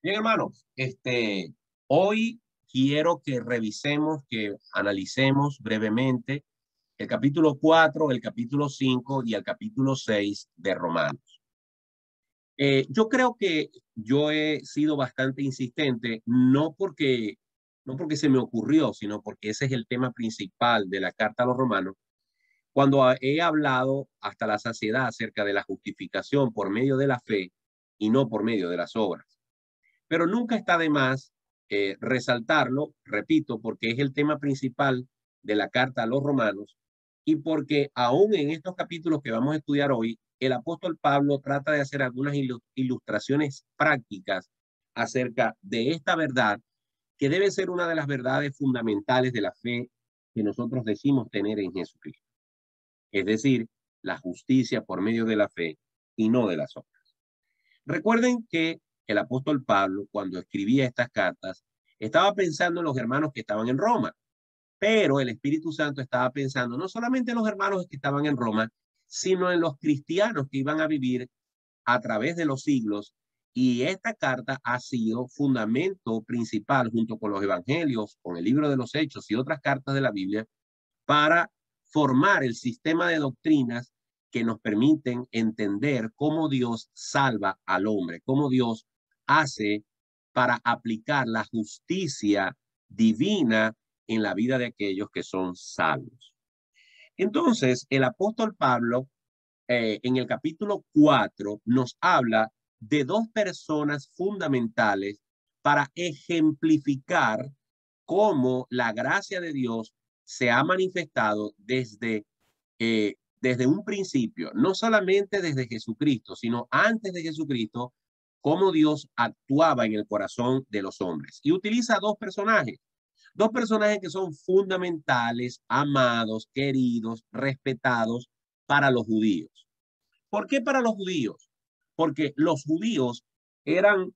Bien, hermanos, hoy quiero que revisemos, que analicemos brevemente el capítulo 4, el capítulo 5 y el capítulo 6 de Romanos. Yo creo que yo he sido bastante insistente, no porque se me ocurrió, sino porque ese es el tema principal de la carta a los romanos, cuando he hablado hasta la saciedad acerca de la justificación por medio de la fe y no por medio de las obras. Pero nunca está de más resaltarlo, repito, porque es el tema principal de la carta a los romanos y porque aún en estos capítulos que vamos a estudiar hoy, el apóstol Pablo trata de hacer algunas ilustraciones prácticas acerca de esta verdad que debe ser una de las verdades fundamentales de la fe que nosotros decimos tener en Jesucristo. Es decir, la justicia por medio de la fe y no de las obras. Recuerden que el apóstol Pablo, cuando escribía estas cartas, estaba pensando en los hermanos que estaban en Roma, pero el Espíritu Santo estaba pensando no solamente en los hermanos que estaban en Roma, sino en los cristianos que iban a vivir a través de los siglos. Y esta carta ha sido fundamento principal junto con los evangelios, con el libro de los Hechos y otras cartas de la Biblia para formar el sistema de doctrinas que nos permiten entender cómo Dios salva al hombre, cómo Dios hace para aplicar la justicia divina en la vida de aquellos que son salvos. Entonces, el apóstol Pablo, en el capítulo 4, nos habla de dos personas fundamentales para ejemplificar cómo la gracia de Dios se ha manifestado desde un principio, no solamente desde Jesucristo, sino antes de Jesucristo, cómo Dios actuaba en el corazón de los hombres. Y utiliza dos personajes que son fundamentales, amados, queridos, respetados para los judíos. ¿Por qué para los judíos? Porque los judíos eran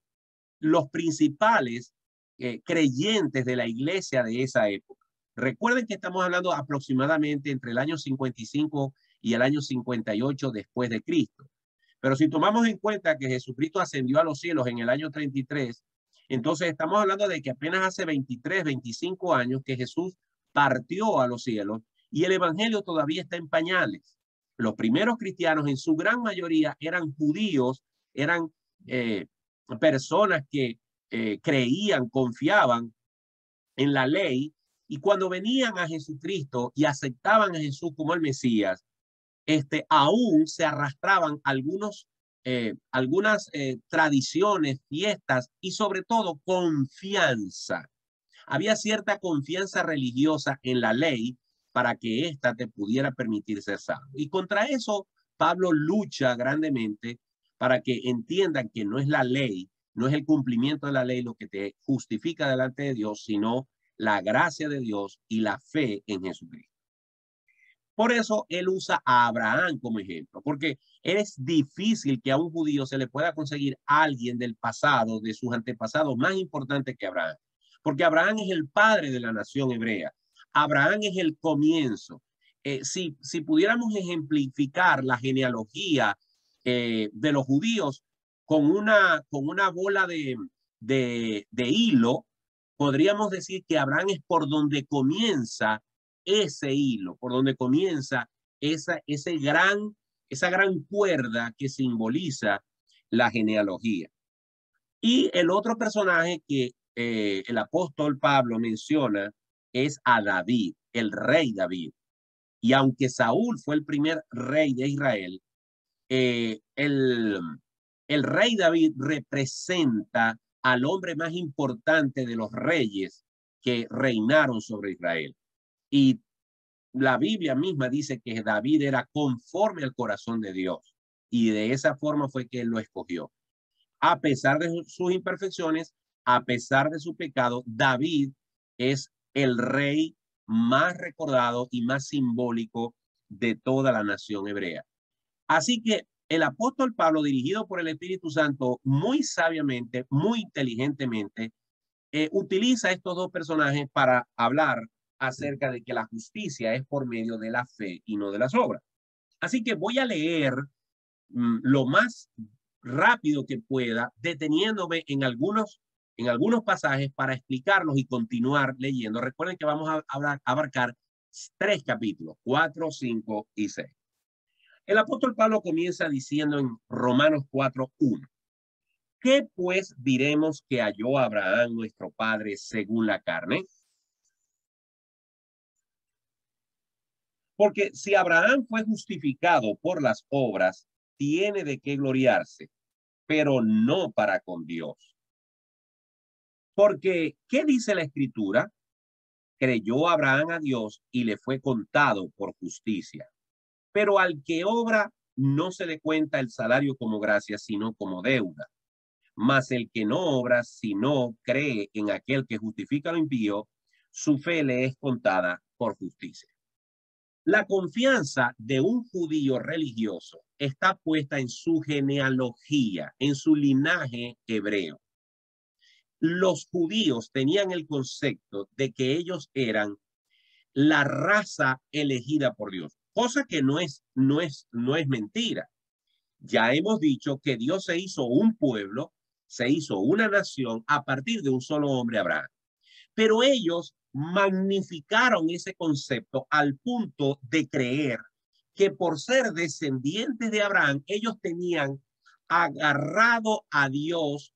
los principales creyentes de la iglesia de esa época. Recuerden que estamos hablando aproximadamente entre el año 55 y el año 58 después de Cristo. Pero si tomamos en cuenta que Jesucristo ascendió a los cielos en el año 33, entonces estamos hablando de que apenas hace 23, 25 años que Jesús partió a los cielos y el evangelio todavía está en pañales. Los primeros cristianos en su gran mayoría eran judíos, eran personas que creían, confiaban en la ley, y cuando venían a Jesucristo y aceptaban a Jesús como el Mesías, aún se arrastraban algunas tradiciones, fiestas y sobre todo confianza. Había cierta confianza religiosa en la ley para que ésta te pudiera permitir ser salvo. Y contra eso Pablo lucha grandemente para que entiendan que no es la ley, no es el cumplimiento de la ley lo que te justifica delante de Dios, sino la gracia de Dios y la fe en Jesucristo. Por eso él usa a Abraham como ejemplo, porque es difícil que a un judío se le pueda conseguir a alguien del pasado, de sus antepasados, más importante que Abraham, porque Abraham es el padre de la nación hebrea. Abraham es el comienzo. Si pudiéramos ejemplificar la genealogía de los judíos con una bola de hilo, podríamos decir que Abraham es por donde comienza ese hilo, por donde comienza esa gran cuerda que simboliza la genealogía. Y el otro personaje que el apóstol Pablo menciona es a David, el rey David. Y aunque Saúl fue el primer rey de Israel, eh, el, el rey David representa al hombre más importante de los reyes que reinaron sobre Israel. Y la Biblia misma dice que David era conforme al corazón de Dios y de esa forma fue que él lo escogió. A pesar de sus imperfecciones, a pesar de su pecado, David es el rey más recordado y más simbólico de toda la nación hebrea. Así que el apóstol Pablo, dirigido por el Espíritu Santo, muy sabiamente, muy inteligentemente, utiliza estos dos personajes para hablar acerca de que la justicia es por medio de la fe y no de las obras. Así que voy a leer lo más rápido que pueda, deteniéndome en algunos pasajes para explicarlos y continuar leyendo. Recuerden que vamos a abarcar 3 capítulos, 4, 5 y 6. El apóstol Pablo comienza diciendo en Romanos 4:1. ¿Qué pues diremos que halló Abraham, nuestro padre, según la carne? Porque si Abraham fue justificado por las obras, tiene de qué gloriarse, pero no para con Dios. Porque, ¿qué dice la Escritura? Creyó Abraham a Dios y le fue contado por justicia. Pero al que obra, no se le cuenta el salario como gracia, sino como deuda. Mas el que no obra, sino cree en aquel que justifica lo impío, su fe le es contada por justicia. La confianza de un judío religioso está puesta en su genealogía, en su linaje hebreo. Los judíos tenían el concepto de que ellos eran la raza elegida por Dios, cosa que no es mentira. Ya hemos dicho que Dios se hizo un pueblo, se hizo una nación a partir de un solo hombre, Abraham. Pero ellos magnificaron ese concepto al punto de creer que por ser descendientes de Abraham, ellos tenían agarrado a Dios,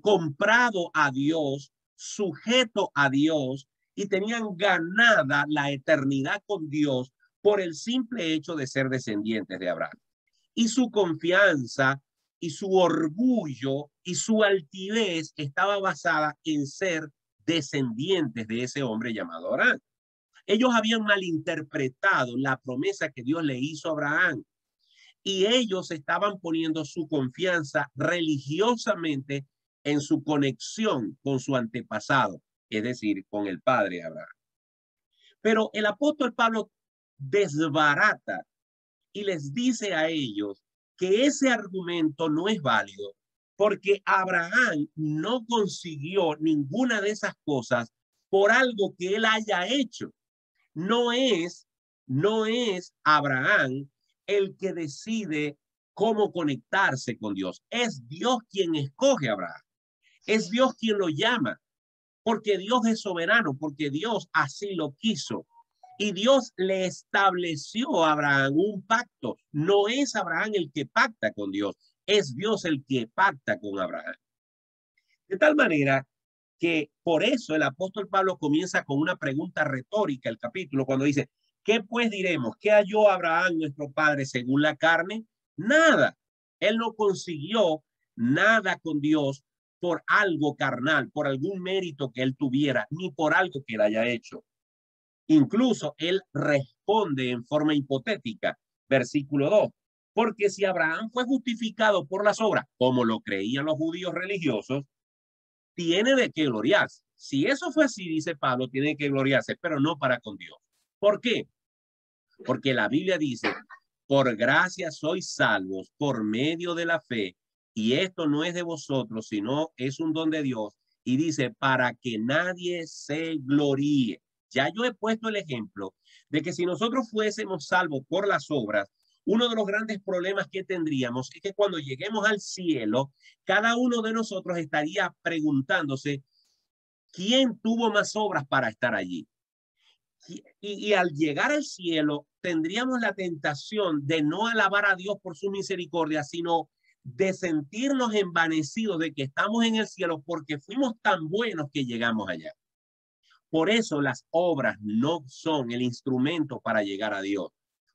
comprado a Dios, sujeto a Dios, y tenían ganada la eternidad con Dios por el simple hecho de ser descendientes de Abraham. Y su confianza y su orgullo y su altivez estaba basada en ser descendientes de ese hombre llamado Abraham. Ellos habían malinterpretado la promesa que Dios le hizo a Abraham y ellos estaban poniendo su confianza religiosamente en su conexión con su antepasado, es decir, con el padre Abraham. Pero el apóstol Pablo desbarata y les dice a ellos que ese argumento no es válido porque Abraham no consiguió ninguna de esas cosas por algo que él haya hecho. No es Abraham el que decide cómo conectarse con Dios. Es Dios quien escoge a Abraham. Es Dios quien lo llama, porque Dios es soberano, porque Dios así lo quiso. Y Dios le estableció a Abraham un pacto. No es Abraham el que pacta con Dios, es Dios el que pacta con Abraham. De tal manera que por eso el apóstol Pablo comienza con una pregunta retórica el capítulo cuando dice, ¿qué pues diremos? ¿Qué halló Abraham nuestro padre según la carne? Nada. Él no consiguió nada con Dios por algo carnal, por algún mérito que él tuviera, ni por algo que él haya hecho. Incluso él responde en forma hipotética, versículo 2, porque si Abraham fue justificado por las obras, como lo creían los judíos religiosos, tiene de qué gloriarse. Si eso fue así, dice Pablo, tiene que gloriarse, pero no para con Dios. ¿Por qué? Porque la Biblia dice, por gracia sois salvos por medio de la fe, y esto no es de vosotros, sino es un don de Dios. Y dice, para que nadie se gloríe. Ya yo he puesto el ejemplo de que si nosotros fuésemos salvos por las obras, uno de los grandes problemas que tendríamos es que cuando lleguemos al cielo, cada uno de nosotros estaría preguntándose quién tuvo más obras para estar allí. Y al llegar al cielo, tendríamos la tentación de no alabar a Dios por su misericordia, sino de sentirnos envanecidos de que estamos en el cielo porque fuimos tan buenos que llegamos allá. Por eso las obras no son el instrumento para llegar a Dios,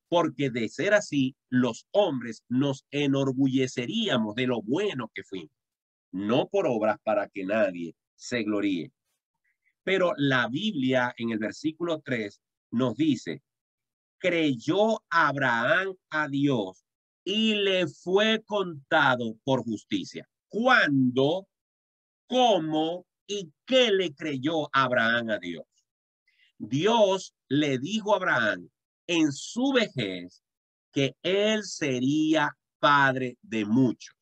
porque de ser así, los hombres nos enorgulleceríamos de lo bueno que fuimos, no por obras para que nadie se gloríe. Pero la Biblia en el versículo 3 nos dice, creyó Abraham a Dios y le fue contado por justicia. ¿Cuándo, cómo y qué le creyó Abraham a Dios? Dios le dijo a Abraham en su vejez que él sería padre de muchos.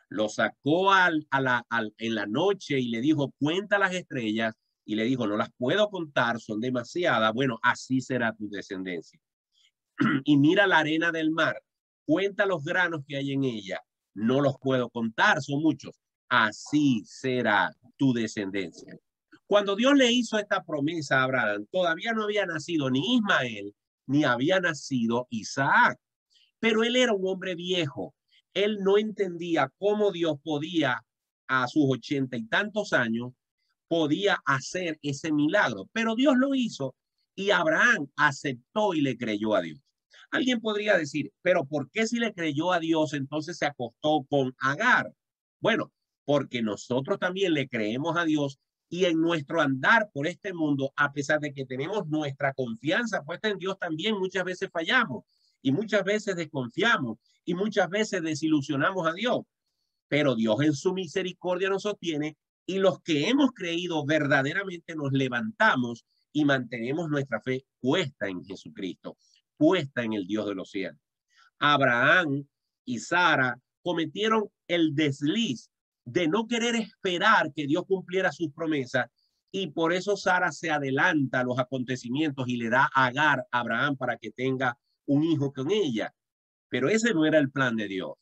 Lo sacó en la noche y le dijo, cuenta las estrellas, y le dijo, no las puedo contar, son demasiadas. Bueno, así será tu descendencia. Y mira la arena del mar, cuenta los granos que hay en ella no los puedo contar, son muchos. Así será tu descendencia. Cuando Dios le hizo esta promesa a Abraham, todavía no había nacido ni Ismael, ni había nacido Isaac. Pero él era un hombre viejo. Él no entendía cómo Dios podía, a sus 80 y tantos años, podía hacer ese milagro. Pero Dios lo hizo y Abraham aceptó y le creyó a Dios. Alguien podría decir, pero ¿por qué si le creyó a Dios entonces se acostó con Agar? Bueno, porque nosotros también le creemos a Dios y en nuestro andar por este mundo, a pesar de que tenemos nuestra confianza puesta en Dios, también muchas veces fallamos y muchas veces desconfiamos y muchas veces desilusionamos a Dios. Pero Dios en su misericordia nos sostiene y los que hemos creído verdaderamente nos levantamos y mantenemos nuestra fe puesta en Jesucristo, puesta en el Dios de los cielos. Abraham y Sara cometieron el desliz de no querer esperar que Dios cumpliera sus promesas y por eso Sara se adelanta a los acontecimientos y le da a Agar a Abraham para que tenga un hijo con ella. Pero ese no era el plan de Dios.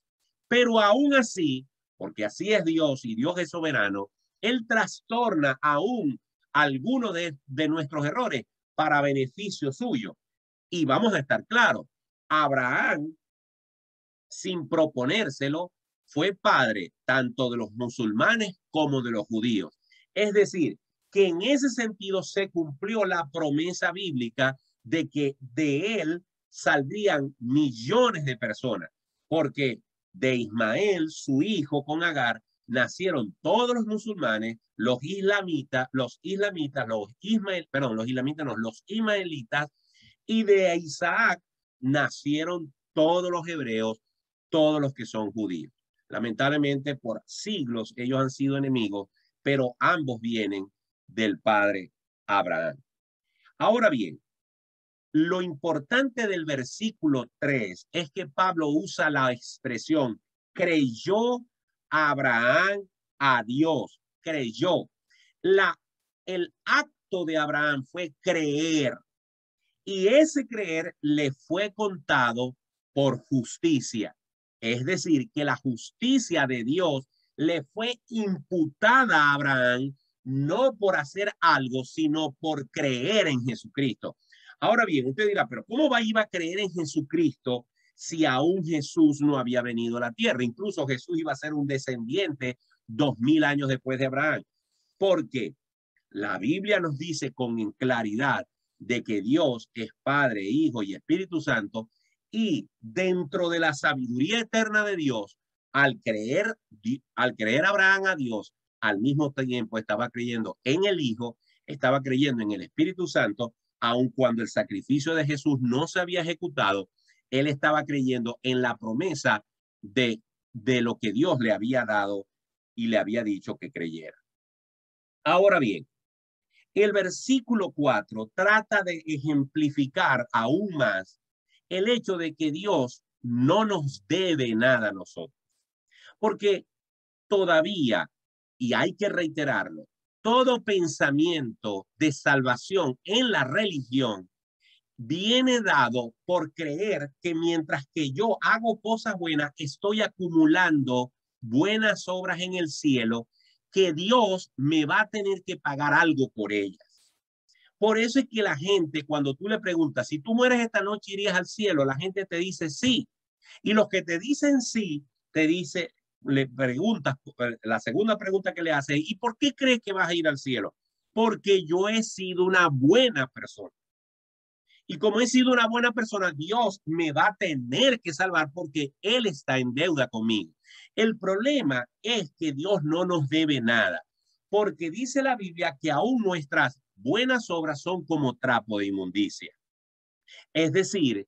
Pero aún así, porque así es Dios y Dios es soberano, Él trastorna aún algunos de nuestros errores para beneficio suyo. Y vamos a estar claros, Abraham, sin proponérselo, fue padre tanto de los musulmanes como de los judíos. Es decir, que en ese sentido se cumplió la promesa bíblica de que de él saldrían millones de personas, porque de Ismael, su hijo con Agar, nacieron todos los musulmanes, los islamitas, los ismaelitas, y de Isaac nacieron todos los hebreos, todos los que son judíos. Lamentablemente, por siglos ellos han sido enemigos, pero ambos vienen del padre Abraham. Ahora bien, lo importante del versículo 3 es que Pablo usa la expresión creyó Abraham a Dios, creyó. El acto de Abraham fue creer y ese creer le fue contado por justicia. Es decir, que la justicia de Dios le fue imputada a Abraham no por hacer algo, sino por creer en Jesucristo. Ahora bien, usted dirá, pero ¿cómo iba a creer en Jesucristo si aún Jesús no había venido a la tierra? Incluso Jesús iba a ser un descendiente 2000 años después de Abraham. Porque la Biblia nos dice con claridad de que Dios es Padre, Hijo y Espíritu Santo, y dentro de la sabiduría eterna de Dios, al creer Abraham a Dios, al mismo tiempo estaba creyendo en el Hijo, estaba creyendo en el Espíritu Santo, aun cuando el sacrificio de Jesús no se había ejecutado, él estaba creyendo en la promesa de lo que Dios le había dado y le había dicho que creyera. Ahora bien, el versículo 4 trata de ejemplificar aún más el hecho de que Dios no nos debe nada a nosotros. Porque todavía, y hay que reiterarlo, todo pensamiento de salvación en la religión viene dado por creer que mientras que yo hago cosas buenas, estoy acumulando buenas obras en el cielo, que Dios me va a tener que pagar algo por ellas. Por eso es que la gente, cuando tú le preguntas, si tú mueres esta noche, ¿irías al cielo? La gente te dice sí. Y los que te dicen sí, te dice, le preguntas, la segunda pregunta que le hace, ¿y por qué crees que vas a ir al cielo? Porque yo he sido una buena persona. Y como he sido una buena persona, Dios me va a tener que salvar porque Él está en deuda conmigo. El problema es que Dios no nos debe nada, porque dice la Biblia que aún nuestras buenas obras son como trapo de inmundicia. Es decir,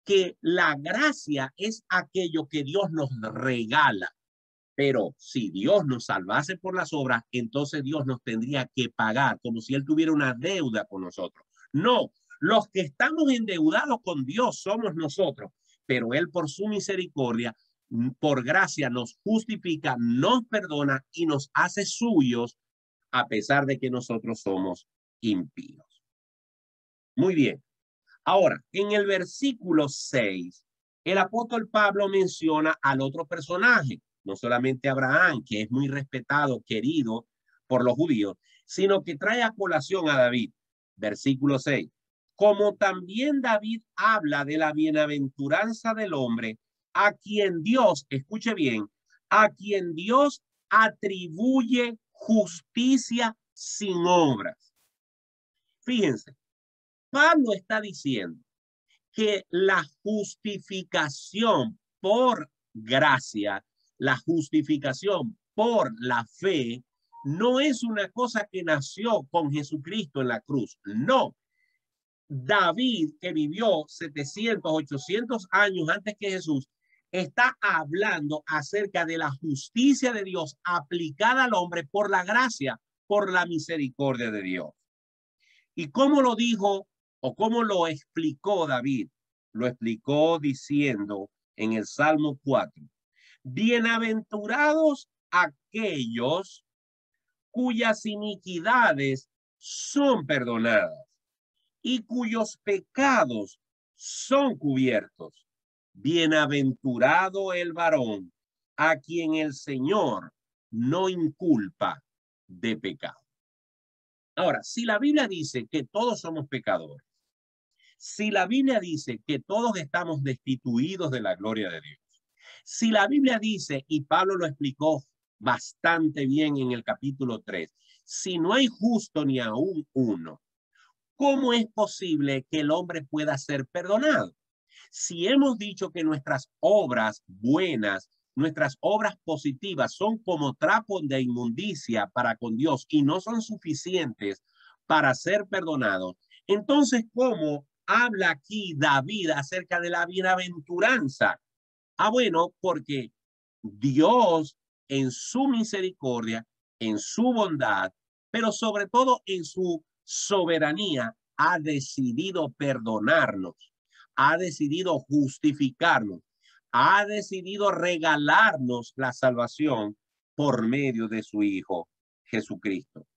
que la gracia es aquello que Dios nos regala. Pero si Dios nos salvase por las obras, entonces Dios nos tendría que pagar como si Él tuviera una deuda con nosotros. No, los que estamos endeudados con Dios somos nosotros, pero Él por su misericordia, por gracia, nos justifica, nos perdona y nos hace suyos a pesar de que nosotros somos impíos. Muy bien. Ahora, en el versículo 6, el apóstol Pablo menciona al otro personaje, no solamente Abraham, que es muy respetado, querido por los judíos, sino que trae a colación a David. Versículo 6. Como también David habla de la bienaventuranza del hombre, a quien Dios, escuche bien, a quien Dios atribuye justicia sin obras. Fíjense, Pablo está diciendo que la justificación por gracia, la justificación por la fe, no es una cosa que nació con Jesucristo en la cruz. No. David, que vivió 700, 800 años antes que Jesús, está hablando acerca de la justicia de Dios aplicada al hombre por la gracia, por la misericordia de Dios. ¿Y cómo lo dijo o cómo lo explicó David? Lo explicó diciendo en el Salmo 4, bienaventurados aquellos cuyas iniquidades son perdonadas y cuyos pecados son cubiertos. Bienaventurado el varón a quien el Señor no inculpa de pecado. Ahora, si la Biblia dice que todos somos pecadores, si la Biblia dice que todos estamos destituidos de la gloria de Dios, si la Biblia dice, y Pablo lo explicó bastante bien en el capítulo 3, si no hay justo ni aún uno, ¿cómo es posible que el hombre pueda ser perdonado? Si hemos dicho que nuestras obras buenas, nuestras obras positivas son como trapos de inmundicia para con Dios y no son suficientes para ser perdonados, entonces, ¿cómo habla aquí David acerca de la bienaventuranza? Bueno, porque Dios en su misericordia, en su bondad, pero sobre todo en su soberanía, ha decidido perdonarnos, ha decidido justificarnos, ha decidido regalarnos la salvación por medio de su Hijo Jesucristo.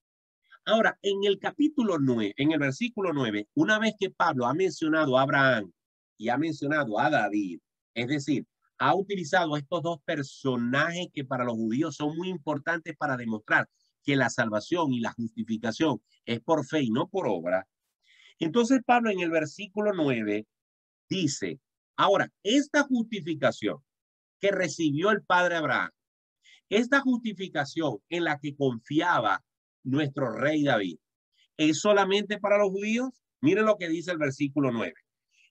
Ahora, en el capítulo 9, en el versículo 9, una vez que Pablo ha mencionado a Abraham y ha mencionado a David, es decir, ha utilizado estos dos personajes que para los judíos son muy importantes para demostrar que la salvación y la justificación es por fe y no por obra. Entonces Pablo en el versículo 9 dice, ahora, esta justificación que recibió el padre Abraham, esta justificación en la que confiaba nuestro rey David, ¿es solamente para los judíos? Miren lo que dice el versículo 9.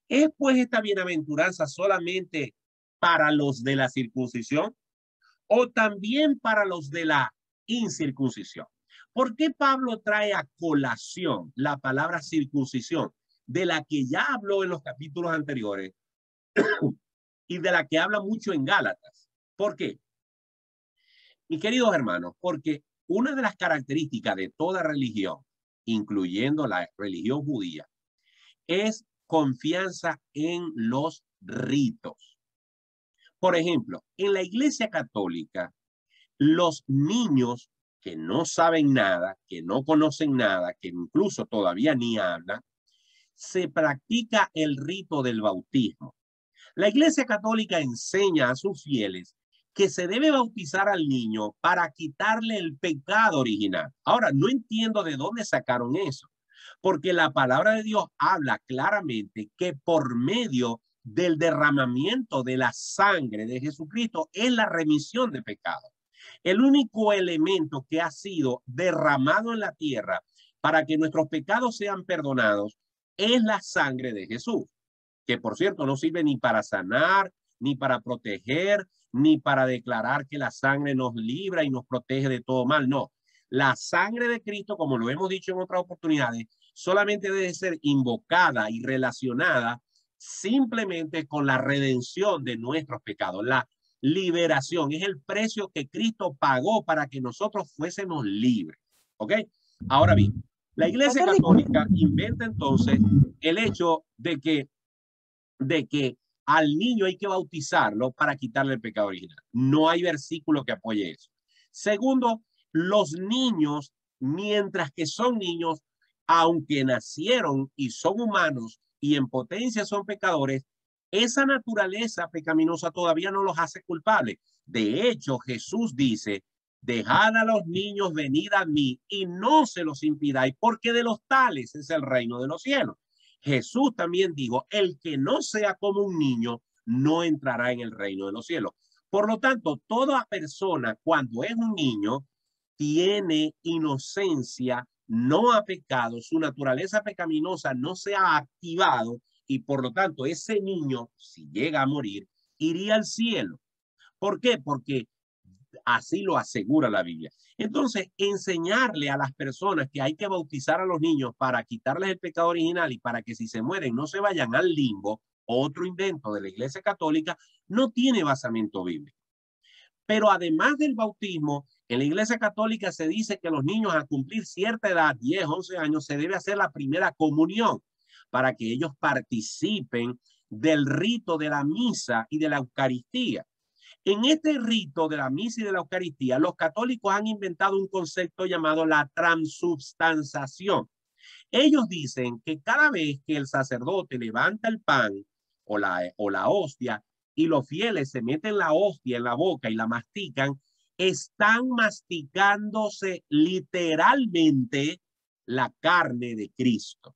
¿Es pues esta bienaventuranza solamente para los de la circuncisión o también para los de la incircuncisión? ¿Por qué Pablo trae a colación la palabra circuncisión, de la que ya habló en los capítulos anteriores y de la que habla mucho en Gálatas? ¿Por qué? Mis queridos hermanos, porque una de las características de toda religión, incluyendo la religión judía, es confianza en los ritos. Por ejemplo, en la Iglesia Católica, los niños que no saben nada, que no conocen nada, que incluso todavía ni hablan, se practica el rito del bautismo. La Iglesia Católica enseña a sus fieles que se debe bautizar al niño para quitarle el pecado original. Ahora, no entiendo de dónde sacaron eso, porque la palabra de Dios habla claramente que por medio del derramamiento de la sangre de Jesucristo es la remisión de pecados. El único elemento que ha sido derramado en la tierra para que nuestros pecados sean perdonados es la sangre de Jesús, que por cierto no sirve ni para sanar, ni para proteger, ni para declarar que la sangre nos libra y nos protege de todo mal. No, la sangre de Cristo, como lo hemos dicho en otras oportunidades, solamente debe ser invocada y relacionada simplemente con la redención de nuestros pecados. La liberación es el precio que Cristo pagó para que nosotros fuésemos libres. ¿Ok? Ahora bien, la Iglesia Católica inventa entonces el hecho de que al niño hay que bautizarlo para quitarle el pecado original. No hay versículo que apoye eso. Segundo, los niños, mientras que son niños, aunque nacieron y son humanos y en potencia son pecadores, esa naturaleza pecaminosa todavía no los hace culpables. De hecho, Jesús dice, dejad a los niños venir a mí y no se los impidáis, porque de los tales es el reino de los cielos. Jesús también dijo, el que no sea como un niño no entrará en el reino de los cielos. Por lo tanto, toda persona cuando es un niño tiene inocencia, no ha pecado, su naturaleza pecaminosa no se ha activado y por lo tanto ese niño, si llega a morir, iría al cielo. ¿Por qué? Porque así lo asegura la Biblia. Entonces, enseñarle a las personas que hay que bautizar a los niños para quitarles el pecado original y para que si se mueren no se vayan al limbo, otro invento de la Iglesia Católica, no tiene basamento bíblico. Pero además del bautismo, en la Iglesia Católica se dice que los niños al cumplir cierta edad, 10, 11 años, se debe hacer la primera comunión para que ellos participen del rito de la misa y de la Eucaristía. En este rito de la misa y de la Eucaristía, los católicos han inventado un concepto llamado la transubstanciación. Ellos dicen que cada vez que el sacerdote levanta el pan o la hostia y los fieles se meten la hostia en la boca y la mastican, están masticándose literalmente la carne de Cristo.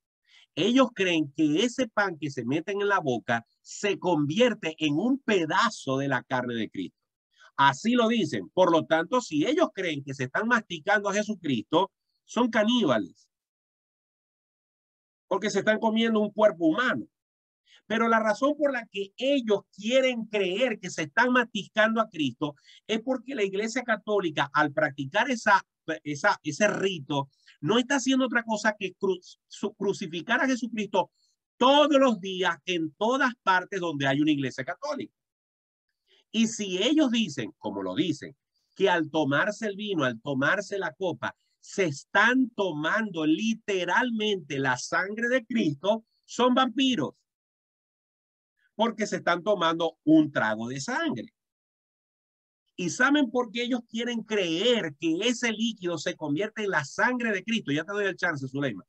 Ellos creen que ese pan que se meten en la boca se convierte en un pedazo de la carne de Cristo. Así lo dicen. Por lo tanto, si ellos creen que se están masticando a Jesucristo, son caníbales, porque se están comiendo un cuerpo humano. Pero la razón por la que ellos quieren creer que se están masticando a Cristo es porque la Iglesia Católica, al practicar ese rito, no está haciendo otra cosa que crucificar a Jesucristo todos los días en todas partes donde hay una iglesia católica. Y si ellos dicen, como lo dicen, que al tomarse el vino, al tomarse la copa, se están tomando literalmente la sangre de Cristo, son vampiros, porque se están tomando un trago de sangre. ¿Y saben por qué ellos quieren creer que ese líquido se convierte en la sangre de Cristo? Ya te doy el chance, Zuleima.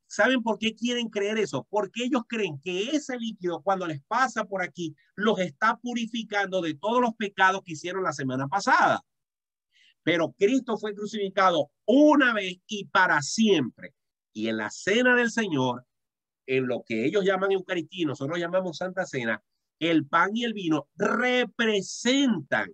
¿Saben por qué quieren creer eso? Porque ellos creen que ese líquido, cuando les pasa por aquí, los está purificando de todos los pecados que hicieron la semana pasada. Pero Cristo fue crucificado una vez y para siempre. Y en la cena del Señor, en lo que ellos llaman Eucaristía, nosotros llamamos Santa Cena, el pan y el vino representan,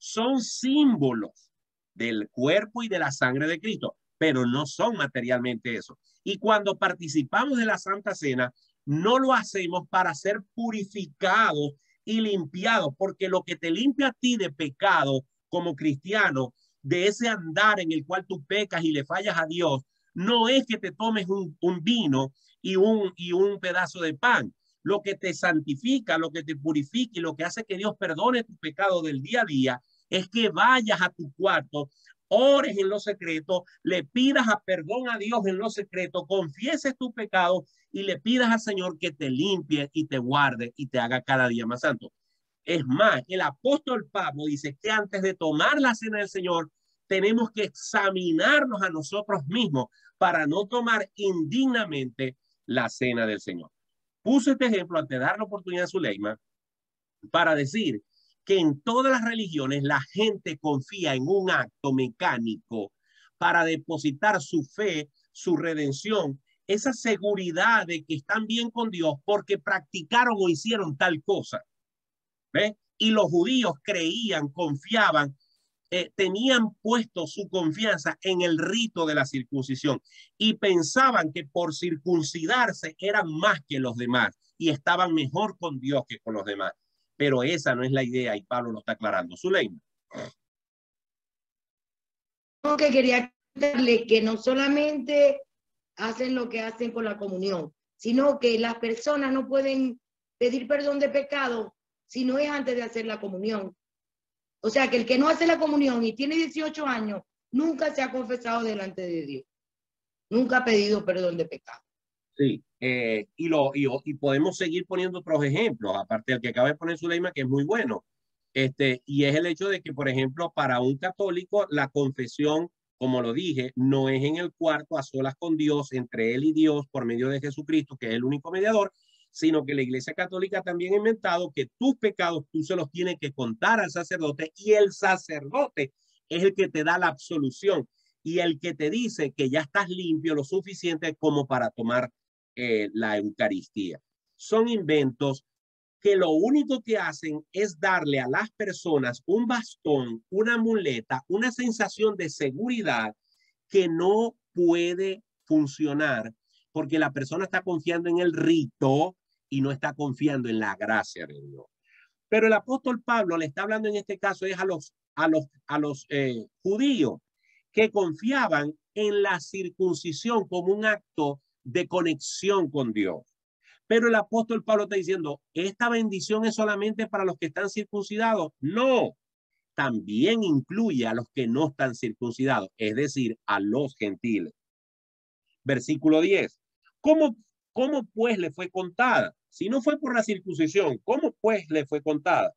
son símbolos del cuerpo y de la sangre de Cristo, pero no son materialmente eso. Y cuando participamos de la Santa Cena, no lo hacemos para ser purificados y limpiados, porque lo que te limpia a ti de pecado como cristiano, de ese andar en el cual tú pecas y le fallas a Dios, no es que te tomes un vino y un pedazo de pan. Lo que te santifica, lo que te purifica y lo que hace que Dios perdone tu pecado del día a día es que vayas a tu cuarto, ores en lo secreto, le pidas a perdón a Dios en lo secreto, confieses tu pecado y le pidas al Señor que te limpie y te guarde y te haga cada día más santo. Es más, el apóstol Pablo dice que antes de tomar la cena del Señor, tenemos que examinarnos a nosotros mismos para no tomar indignamente la cena del Señor. Puse este ejemplo antes de dar la oportunidad a Zuleima para decir que en todas las religiones la gente confía en un acto mecánico para depositar su fe, su redención, esa seguridad de que están bien con Dios porque practicaron o hicieron tal cosa. ¿Ves? Y los judíos creían, confiaban, tenían puesto su confianza en el rito de la circuncisión y pensaban que por circuncidarse eran más que los demás y estaban mejor con Dios que con los demás. Pero esa no es la idea y Pablo lo está aclarando. Zuleima. Que quería darle que no solamente hacen lo que hacen con la comunión, sino que las personas no pueden pedir perdón de pecado si no es antes de hacer la comunión. O sea, que el que no hace la comunión y tiene 18 años, nunca se ha confesado delante de Dios. Nunca ha pedido perdón de pecado. Sí, y podemos seguir poniendo otros ejemplos, aparte del que acaba de poner Zuleima, que es muy bueno. Y es el hecho de que, por ejemplo, para un católico, la confesión, como lo dije, no es en el cuarto a solas con Dios, entre él y Dios, por medio de Jesucristo, que es el único mediador, sino que la Iglesia Católica también ha inventado que tus pecados tú se los tienes que contar al sacerdote y el sacerdote es el que te da la absolución y el que te dice que ya estás limpio lo suficiente como para tomar la Eucaristía. Son inventos que lo único que hacen es darle a las personas un bastón, una muleta, una sensación de seguridad que no puede funcionar porque la persona está confiando en el rito y no está confiando en la gracia de Dios. Pero el apóstol Pablo le está hablando en este caso es a los judíos que confiaban en la circuncisión como un acto de conexión con Dios. Pero el apóstol Pablo está diciendo, ¿esta bendición es solamente para los que están circuncidados? No, también incluye a los que no están circuncidados, es decir, a los gentiles. Versículo 10. ¿Cómo pues le fue contada? Si no fue por la circuncisión, ¿cómo pues le fue contada?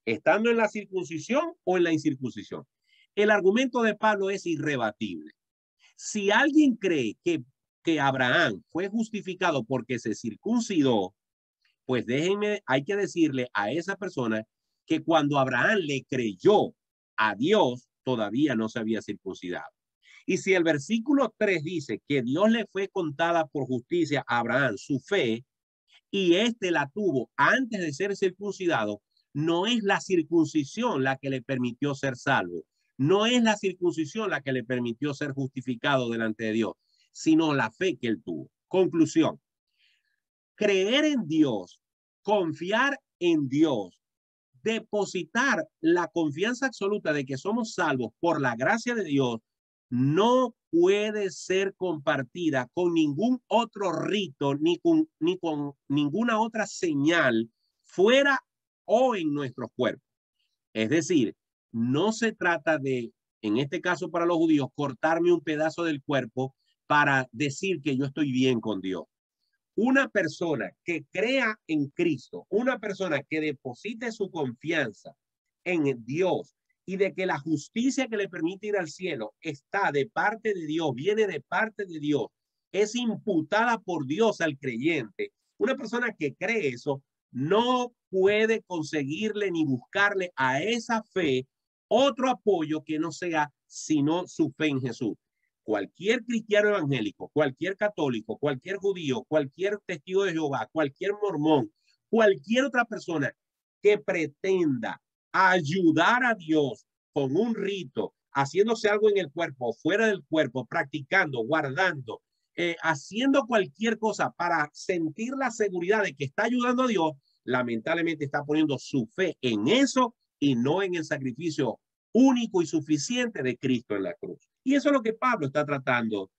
¿Estando en la circuncisión o en la incircuncisión? El argumento de Pablo es irrebatible. Si alguien cree que Abraham fue justificado porque se circuncidó, pues déjenme, hay que decirle a esa persona que cuando Abraham le creyó a Dios, todavía no se había circuncidado. Y si el versículo 3 dice que Dios le fue contada por justicia a Abraham su fe, y éste la tuvo antes de ser circuncidado, no es la circuncisión la que le permitió ser salvo, no es la circuncisión la que le permitió ser justificado delante de Dios, sino la fe que él tuvo. Conclusión. Creer en Dios, confiar en Dios, depositar la confianza absoluta de que somos salvos por la gracia de Dios, no puede ser compartida con ningún otro rito ni con ninguna otra señal fuera o en nuestros cuerpos. Es decir, no se trata de, en este caso para los judíos, cortarme un pedazo del cuerpo para decir que yo estoy bien con Dios. Una persona que crea en Cristo, una persona que deposite su confianza en Dios y de que la justicia que le permite ir al cielo está de parte de Dios, viene de parte de Dios, es imputada por Dios al creyente. Una persona que cree eso no puede conseguirle ni buscarle a esa fe otro apoyo que no sea sino su fe en Jesús. Cualquier cristiano evangélico, cualquier católico, cualquier judío, cualquier testigo de Jehová, cualquier mormón, cualquier otra persona que pretenda ayudar a Dios con un rito, haciéndose algo en el cuerpo, fuera del cuerpo, practicando, guardando, haciendo cualquier cosa para sentir la seguridad de que está ayudando a Dios, lamentablemente está poniendo su fe en eso y no en el sacrificio único y suficiente de Cristo en la cruz. Y eso es lo que Pablo está tratando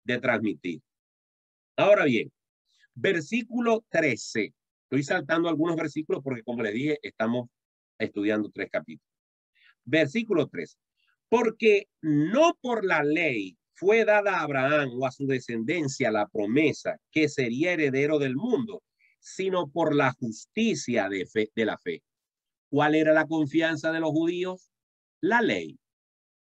de transmitir. Ahora bien, versículo 13. Estoy saltando algunos versículos porque, como les dije, estamos estudiando 3 capítulos. Versículo 13. Porque no por la ley fue dada a Abraham o a su descendencia la promesa que sería heredero del mundo, sino por la justicia de la fe. ¿Cuál era la confianza de los judíos? La ley.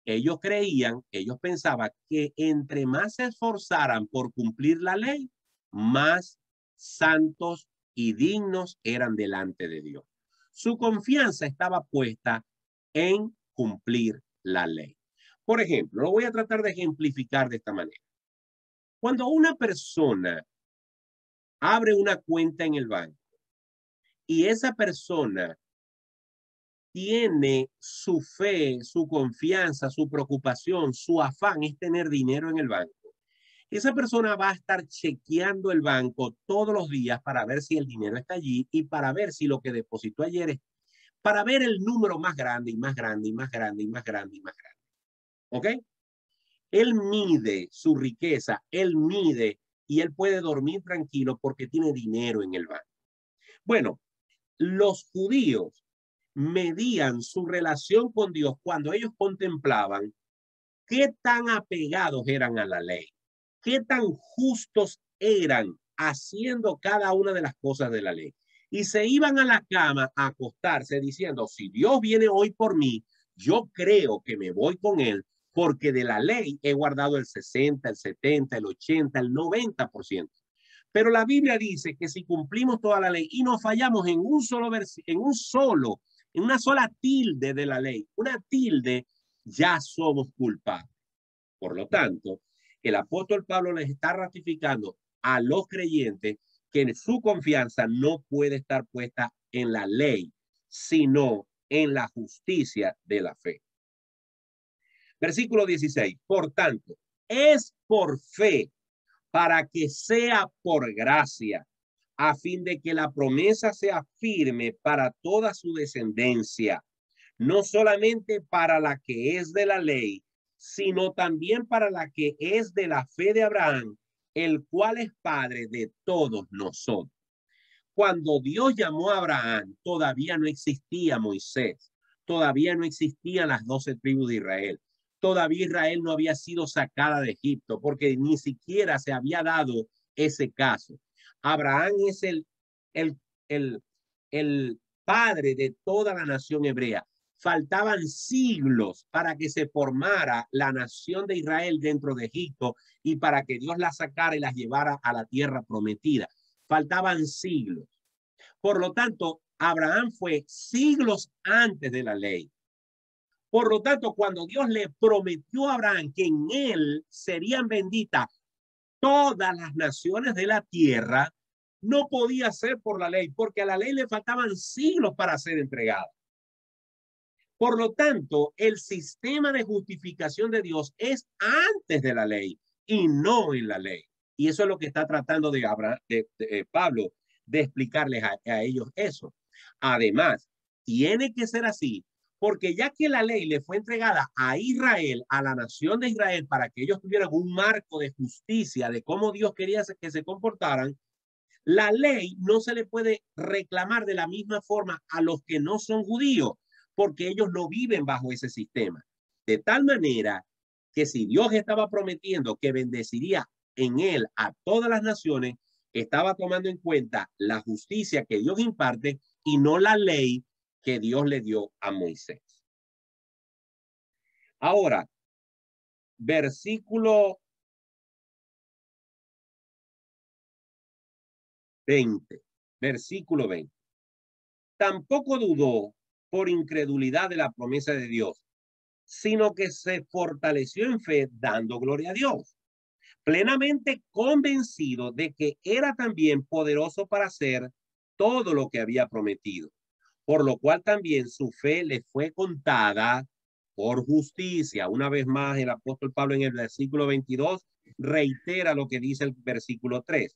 Ellos creían, ellos pensaban que entre más se esforzaran por cumplir la ley, más santos y dignos eran delante de Dios. Su confianza estaba puesta en cumplir la ley. Por ejemplo, lo voy a tratar de ejemplificar de esta manera. Cuando una persona abre una cuenta en el banco y esa persona tiene su fe, su confianza, su preocupación, su afán es tener dinero en el banco. Esa persona va a estar chequeando el banco todos los días para ver si el dinero está allí y para ver si lo que depositó ayer es, para ver el número más grande y más grande y más grande y más grande y más grande. ¿Ok? Él mide su riqueza, él mide y él puede dormir tranquilo porque tiene dinero en el banco. Bueno, los judíos medían su relación con Dios cuando ellos contemplaban qué tan apegados eran a la ley, qué tan justos eran haciendo cada una de las cosas de la ley. Y se iban a la cama a acostarse diciendo, si Dios viene hoy por mí, yo creo que me voy con él, porque de la ley he guardado el 60, el 70, el 80, el 90%. Pero la Biblia dice que si cumplimos toda la ley y nos fallamos en en una sola tilde de la ley, una tilde, ya somos culpables. Por lo tanto, el apóstol Pablo les está ratificando a los creyentes que su confianza no puede estar puesta en la ley, sino en la justicia de la fe. Versículo 16. Por tanto, es por fe, para que sea por gracia, a fin de que la promesa sea firme para toda su descendencia, no solamente para la que es de la ley, sino también para la que es de la fe de Abraham, el cual es padre de todos nosotros. Cuando Dios llamó a Abraham, todavía no existía Moisés, todavía no existían las 12 tribus de Israel, todavía Israel no había sido sacada de Egipto, porque ni siquiera se había dado ese caso. Abraham es el padre de toda la nación hebrea. Faltaban siglos para que se formara la nación de Israel dentro de Egipto y para que Dios la sacara y las llevara a la tierra prometida. Faltaban siglos. Por lo tanto, Abraham fue siglos antes de la ley. Por lo tanto, cuando Dios le prometió a Abraham que en él serían benditas todas las naciones de la tierra, no podía ser por la ley, porque a la ley le faltaban siglos para ser entregada. Por lo tanto, el sistema de justificación de Dios es antes de la ley y no en la ley. Y eso es lo que está tratando Pablo de explicarles a ellos eso. Además, tiene que ser así, porque ya que la ley le fue entregada a Israel, a la nación de Israel, para que ellos tuvieran un marco de justicia de cómo Dios quería que se comportaran, la ley no se le puede reclamar de la misma forma a los que no son judíos, porque ellos no viven bajo ese sistema. De tal manera que si Dios estaba prometiendo que bendeciría en él a todas las naciones, estaba tomando en cuenta la justicia que Dios imparte y no la ley que Dios le dio a Moisés. Ahora, versículo 20. Versículo 20. Tampoco dudó por incredulidad de la promesa de Dios, sino que se fortaleció en fe dando gloria a Dios, plenamente convencido de que era también poderoso para hacer todo lo que había prometido, por lo cual también su fe le fue contada por justicia. Una vez más, el apóstol Pablo en el versículo 22 reitera lo que dice el versículo 3.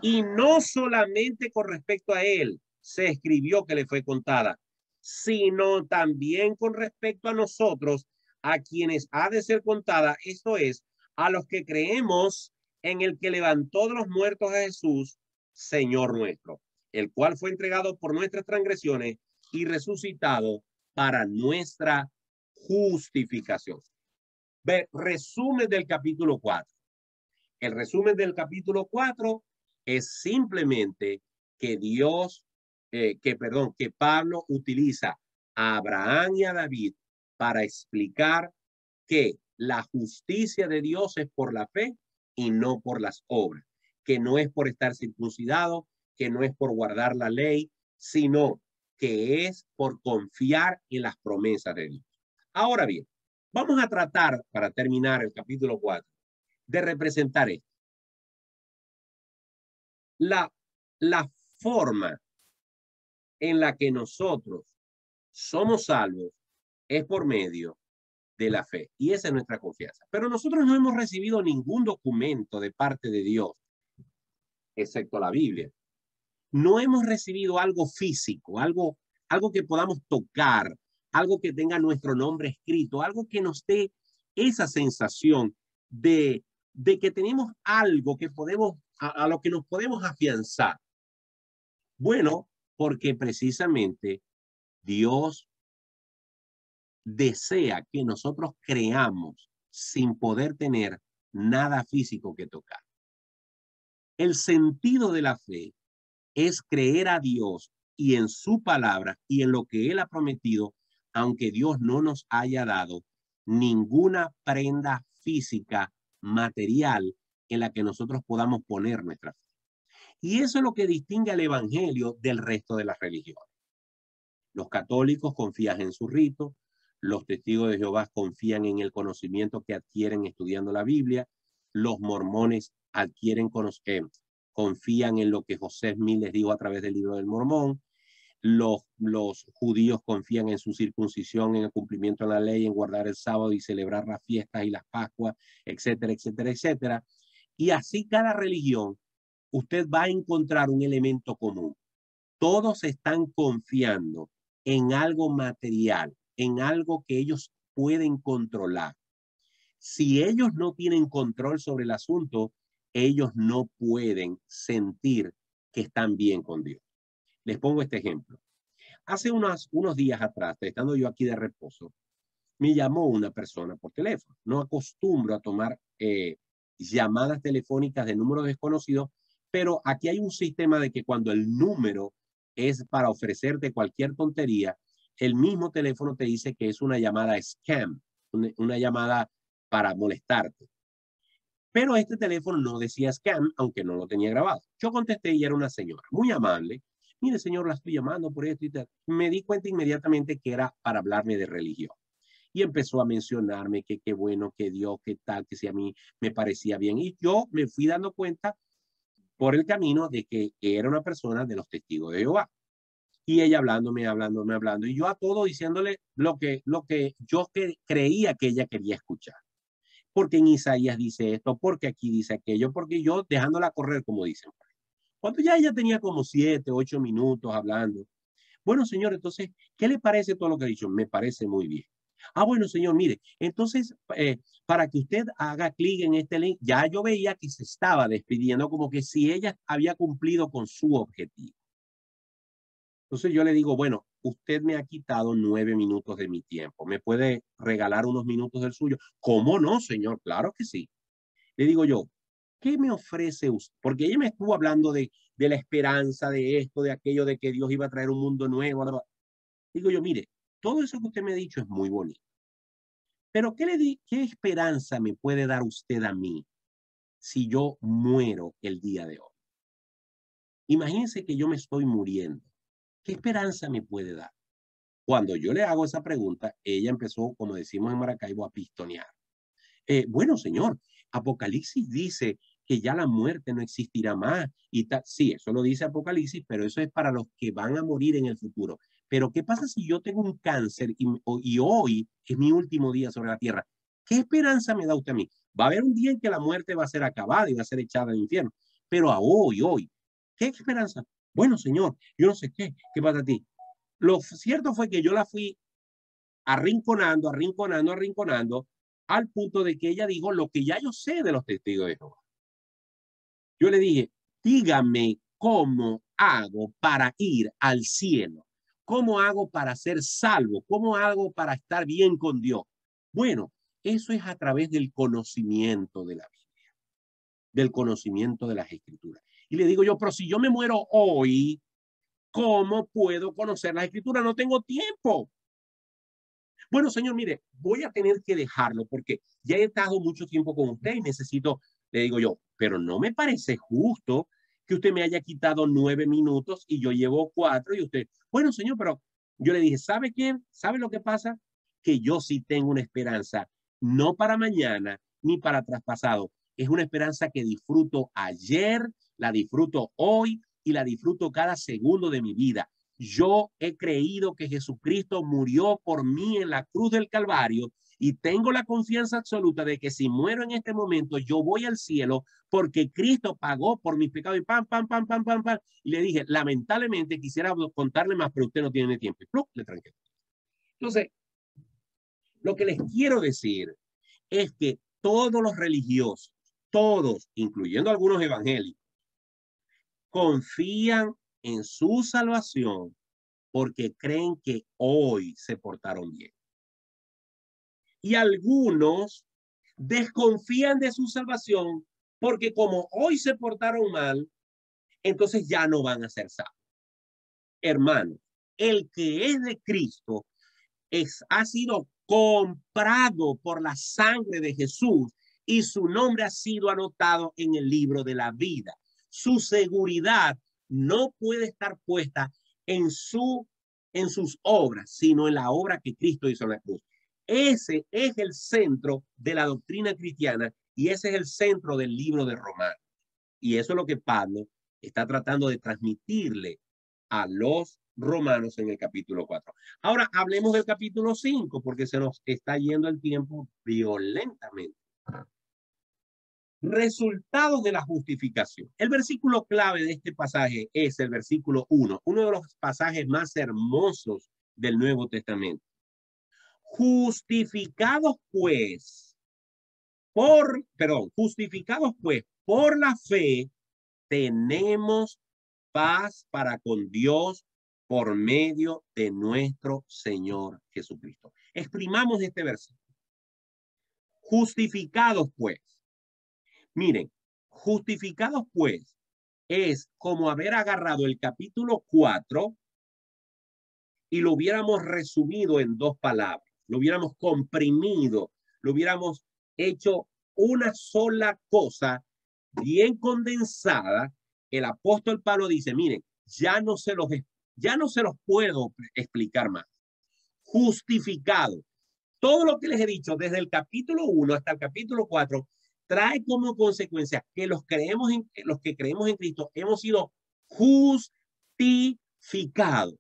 Y no solamente con respecto a él se escribió que le fue contada, sino también con respecto a nosotros, a quienes ha de ser contada, esto es, a los que creemos en el que levantó de los muertos a Jesús, Señor nuestro, el cual fue entregado por nuestras transgresiones y resucitado para nuestra justificación. Resumen del capítulo 4. El resumen del capítulo 4 es simplemente que que Pablo utiliza a Abraham y a David para explicar que la justicia de Dios es por la fe y no por las obras, que no es por estar circuncidado, que no es por guardar la ley, sino que es por confiar en las promesas de Dios. Ahora bien, vamos a tratar, para terminar el capítulo 4, de representar esto. La forma en la que nosotros somos salvos es por medio de la fe. Y esa es nuestra confianza. Pero nosotros no hemos recibido ningún documento de parte de Dios, excepto la Biblia. No hemos recibido algo físico, algo que podamos tocar, algo que tenga nuestro nombre escrito, algo que nos dé esa sensación de que tenemos algo que podemos, a lo que nos podemos afianzar. Bueno, porque precisamente Dios desea que nosotros creamos sin poder tener nada físico que tocar. El sentido de la fe es creer a Dios y en su palabra y en lo que Él ha prometido, aunque Dios no nos haya dado ninguna prenda física material en la que nosotros podamos poner nuestra fe. Y eso es lo que distingue al evangelio del resto de las religiones. Los católicos confían en su rito, los testigos de Jehová confían en el conocimiento que adquieren estudiando la Biblia, los mormones confían en lo que José Smith les dijo a través del libro del Mormón, los judíos confían en su circuncisión, en el cumplimiento de la ley, en guardar el sábado y celebrar las fiestas y las Pascuas, etcétera, etcétera, etcétera. Y así cada religión, usted va a encontrar un elemento común. Todos están confiando en algo material, en algo que ellos pueden controlar. Si ellos no tienen control sobre el asunto, ellos no pueden sentir que están bien con Dios. Les pongo este ejemplo. Hace unos días atrás, estando yo aquí de reposo, me llamó una persona por teléfono. No acostumbro a tomar llamadas telefónicas de números desconocidos, pero aquí hay un sistema de que cuando el número es para ofrecerte cualquier tontería, el mismo teléfono te dice que es una llamada scam, una llamada para molestarte. Pero este teléfono no decía scam, aunque no lo tenía grabado. Yo contesté y era una señora muy amable. Mire, señor, la estoy llamando por esto y tal. Me di cuenta inmediatamente que era para hablarme de religión. Y empezó a mencionarme que qué bueno, que Dios, qué tal, que si a mí me parecía bien. Y yo me fui dando cuenta por el camino de que era una persona de los testigos de Jehová. Y ella hablándome. Y yo a todo diciéndole lo que yo creía que ella quería escuchar. Porque en Isaías dice esto, porque aquí dice aquello, porque yo dejándola correr, como dicen. Cuando ya ella tenía como 7, 8 minutos hablando. Bueno, señor, entonces, ¿qué le parece todo lo que ha dicho? Me parece muy bien. Ah, bueno, señor, mire, entonces, para que usted haga clic en este link, ya yo veía que se estaba despidiendo como que si ella había cumplido con su objetivo. Entonces yo le digo, bueno, usted me ha quitado 9 minutos de mi tiempo. ¿Me puede regalar unos minutos del suyo? ¿Cómo no, señor? Claro que sí. Le digo yo, ¿qué me ofrece usted? Porque ella me estuvo hablando de la esperanza, de esto, de aquello, de que Dios iba a traer un mundo nuevo. Bla, bla. Digo yo, mire, todo eso que usted me ha dicho es muy bonito. Pero ¿qué esperanza me puede dar usted a mí si yo muero el día de hoy? Imagínense que yo me estoy muriendo. ¿Qué esperanza me puede dar? Cuando yo le hago esa pregunta, ella empezó, como decimos en Maracaibo, a pistonear. Bueno, señor, Apocalipsis dice que ya la muerte no existirá más. Y sí, eso lo dice Apocalipsis, pero eso es para los que van a morir en el futuro. Pero ¿qué pasa si yo tengo un cáncer y hoy es mi último día sobre la tierra? ¿Qué esperanza me da usted a mí? Va a haber un día en que la muerte va a ser acabada y va a ser echada al infierno. Pero a hoy, ¿qué esperanza? Bueno, señor, yo no sé qué pasa a ti. Lo cierto fue que yo la fui arrinconando al punto de que ella dijo lo que ya yo sé de los testigos de Jehová. Yo le dije, dígame cómo hago para ir al cielo, cómo hago para ser salvo, cómo hago para estar bien con Dios. Bueno, eso es a través del conocimiento de la Biblia, del conocimiento de las Escrituras. Y le digo yo, pero si yo me muero hoy, ¿cómo puedo conocer las Escrituras? No tengo tiempo. Bueno, señor, mire, voy a tener que dejarlo porque ya he estado mucho tiempo con usted y necesito, le digo yo, pero no me parece justo que usted me haya quitado 9 minutos y yo llevo 4 y usted, bueno, señor, pero yo le dije, ¿sabe qué? ¿Sabe lo que pasa? Que yo sí tengo una esperanza, no para mañana ni para traspasado. Es una esperanza que disfruto ayer, la disfruto hoy y la disfruto cada segundo de mi vida. Yo he creído que Jesucristo murió por mí en la cruz del Calvario y tengo la confianza absoluta de que si muero en este momento, yo voy al cielo porque Cristo pagó por mis pecados y pam. Y le dije, lamentablemente quisiera contarle más, pero usted no tiene tiempo. Y ¡plum! Le tranqué. Entonces, lo que les quiero decir es que todos los religiosos, todos, incluyendo algunos evangélicos, confían en su salvación porque creen que hoy se portaron bien. Y algunos desconfían de su salvación porque como hoy se portaron mal, entonces ya no van a ser salvos. Hermano, el que es de Cristo ha sido comprado por la sangre de Jesús y su nombre ha sido anotado en el libro de la vida. Su seguridad no puede estar puesta en sus obras, sino en la obra que Cristo hizo en la cruz. Ese es el centro de la doctrina cristiana y ese es el centro del libro de Romanos. Y eso es lo que Pablo está tratando de transmitirle a los romanos en el capítulo 4. Ahora hablemos del capítulo 5 porque se nos está yendo el tiempo violentamente. Resultados de la justificación. El versículo clave de este pasaje es el versículo 1, uno de los pasajes más hermosos del Nuevo Testamento. Justificados pues por la fe, tenemos paz para con Dios por medio de nuestro Señor Jesucristo. Exprimamos este versículo. Justificados pues. Miren, justificados pues es como haber agarrado el capítulo 4 y lo hubiéramos resumido en 2 palabras, lo hubiéramos comprimido, lo hubiéramos hecho una sola cosa bien condensada. El apóstol Pablo dice, miren, ya no se los puedo explicar más. Justificado. Todo lo que les he dicho desde el capítulo 1 hasta el capítulo 4 trae como consecuencia que los que creemos en Cristo hemos sido justificados.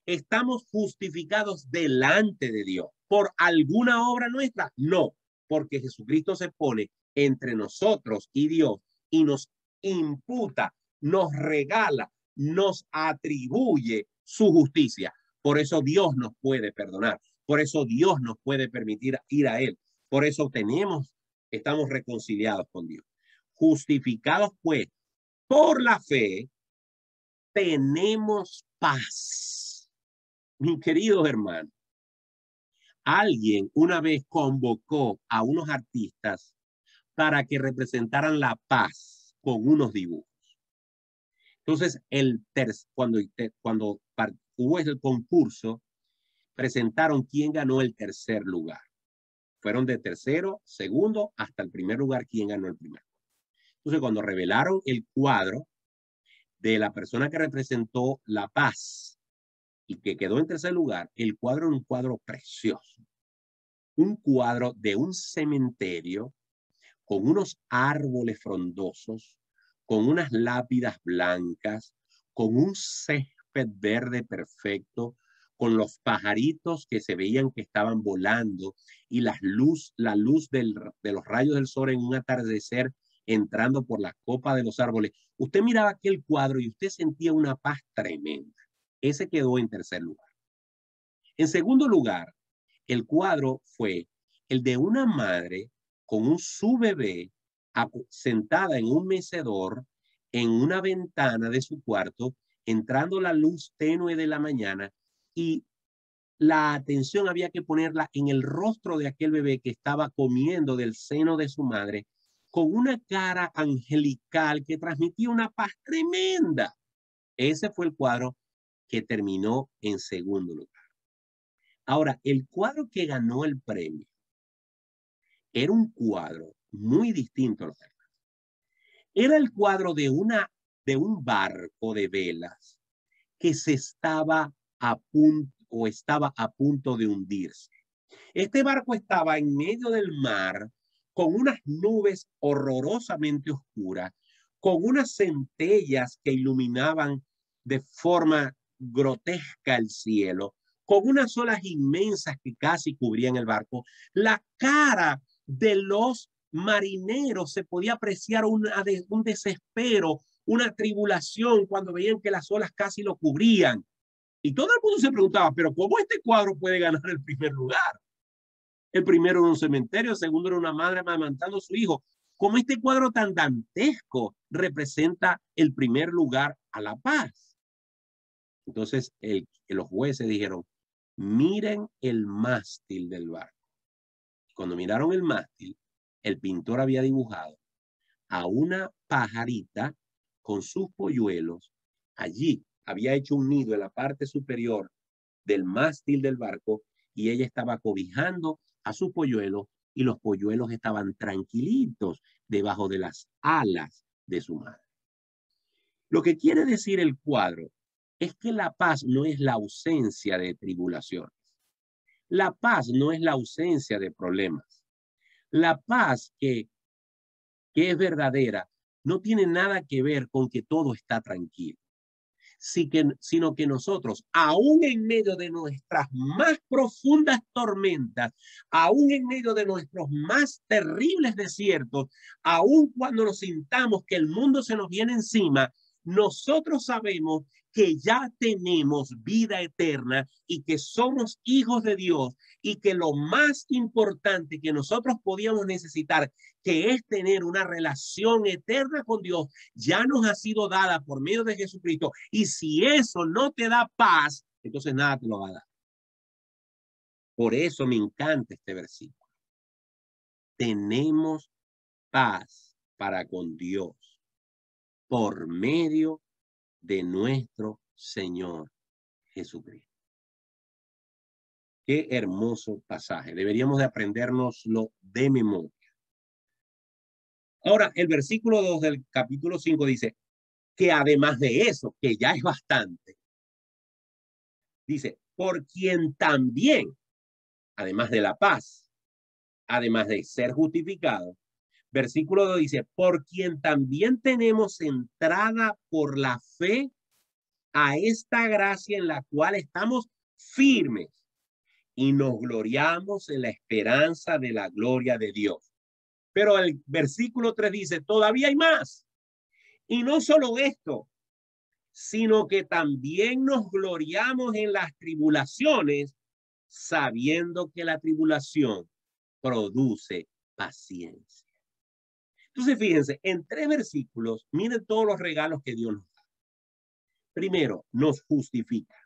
¿Estamos justificados delante de Dios por alguna obra nuestra? No, porque Jesucristo se pone entre nosotros y Dios y nos imputa, nos regala, nos atribuye su justicia. Por eso Dios nos puede perdonar. Por eso Dios nos puede permitir ir a Él. Por eso estamos reconciliados con Dios. Justificados pues por la fe, tenemos paz. Mi querido hermano, alguien una vez convocó a unos artistas para que representaran la paz con unos dibujos. Entonces, cuando hubo el concurso, presentaron quién ganó el tercer lugar. Fueron de tercero, segundo, hasta el primer lugar, quién ganó el primero. Entonces, cuando revelaron el cuadro de la persona que representó la paz y que quedó en tercer lugar, el cuadro era un cuadro precioso. Un cuadro de un cementerio con unos árboles frondosos, con unas lápidas blancas, con un césped verde perfecto, con los pajaritos que se veían que estaban volando y la luz de los rayos del sol en un atardecer entrando por la copa de los árboles. Usted miraba aquel cuadro y usted sentía una paz tremenda. Ese quedó en tercer lugar. En segundo lugar, el cuadro fue el de una madre con su bebé sentada en un mecedor en una ventana de su cuarto, entrando la luz tenue de la mañana y la atención había que ponerla en el rostro de aquel bebé que estaba comiendo del seno de su madre con una cara angelical que transmitía una paz tremenda. Ese fue el cuadro que terminó en segundo lugar. Ahora, el cuadro que ganó el premio era un cuadro muy distinto a los demás. Era el cuadro de un barco de velas que estaba a punto de hundirse. Este barco estaba en medio del mar con unas nubes horrorosamente oscuras, con unas centellas que iluminaban de forma grotesca el cielo, con unas olas inmensas que casi cubrían el barco. La cara de los marineros se podía apreciar un desespero, una tribulación cuando veían que las olas casi lo cubrían. Y todo el mundo se preguntaba, pero ¿cómo este cuadro puede ganar el primer lugar? El primero era un cementerio, el segundo era una madre amamantando a su hijo. ¿Cómo este cuadro tan dantesco representa el primer lugar a la paz? Entonces los jueces dijeron, miren el mástil del barco. Cuando miraron el mástil, el pintor había dibujado a una pajarita con sus polluelos. Allí había hecho un nido en la parte superior del mástil del barco y ella estaba cobijando a su polluelo y los polluelos estaban tranquilitos debajo de las alas de su madre. Lo que quiere decir el cuadro es que la paz no es la ausencia de tribulaciones. La paz no es la ausencia de problemas. La paz que es verdadera no tiene nada que ver con que todo está tranquilo, sino que nosotros, aún en medio de nuestras más profundas tormentas, aún en medio de nuestros más terribles desiertos, aún cuando nos sintamos que el mundo se nos viene encima, nosotros sabemos que ya tenemos vida eterna y que somos hijos de Dios y que lo más importante que nosotros podíamos necesitar, que es tener una relación eterna con Dios, ya nos ha sido dada por medio de Jesucristo. Y si eso no te da paz, entonces nada te lo va a dar. Por eso me encanta este versículo. Tenemos paz para con Dios por medio de nuestro Señor Jesucristo. Qué hermoso pasaje. Deberíamos de aprendérnoslo de memoria. Ahora, el versículo 2 del capítulo 5 dice que además de eso, que ya es bastante, dice, por quien también, además de la paz, además de ser justificado, versículo 2 dice, por quien también tenemos entrada por la fe a esta gracia en la cual estamos firmes y nos gloriamos en la esperanza de la gloria de Dios. Pero el versículo 3 dice, todavía hay más. Y no solo esto, sino que también nos gloriamos en las tribulaciones, sabiendo que la tribulación produce paciencia. Entonces, fíjense, en 3 versículos, miren todos los regalos que Dios nos da. Primero, nos justifica.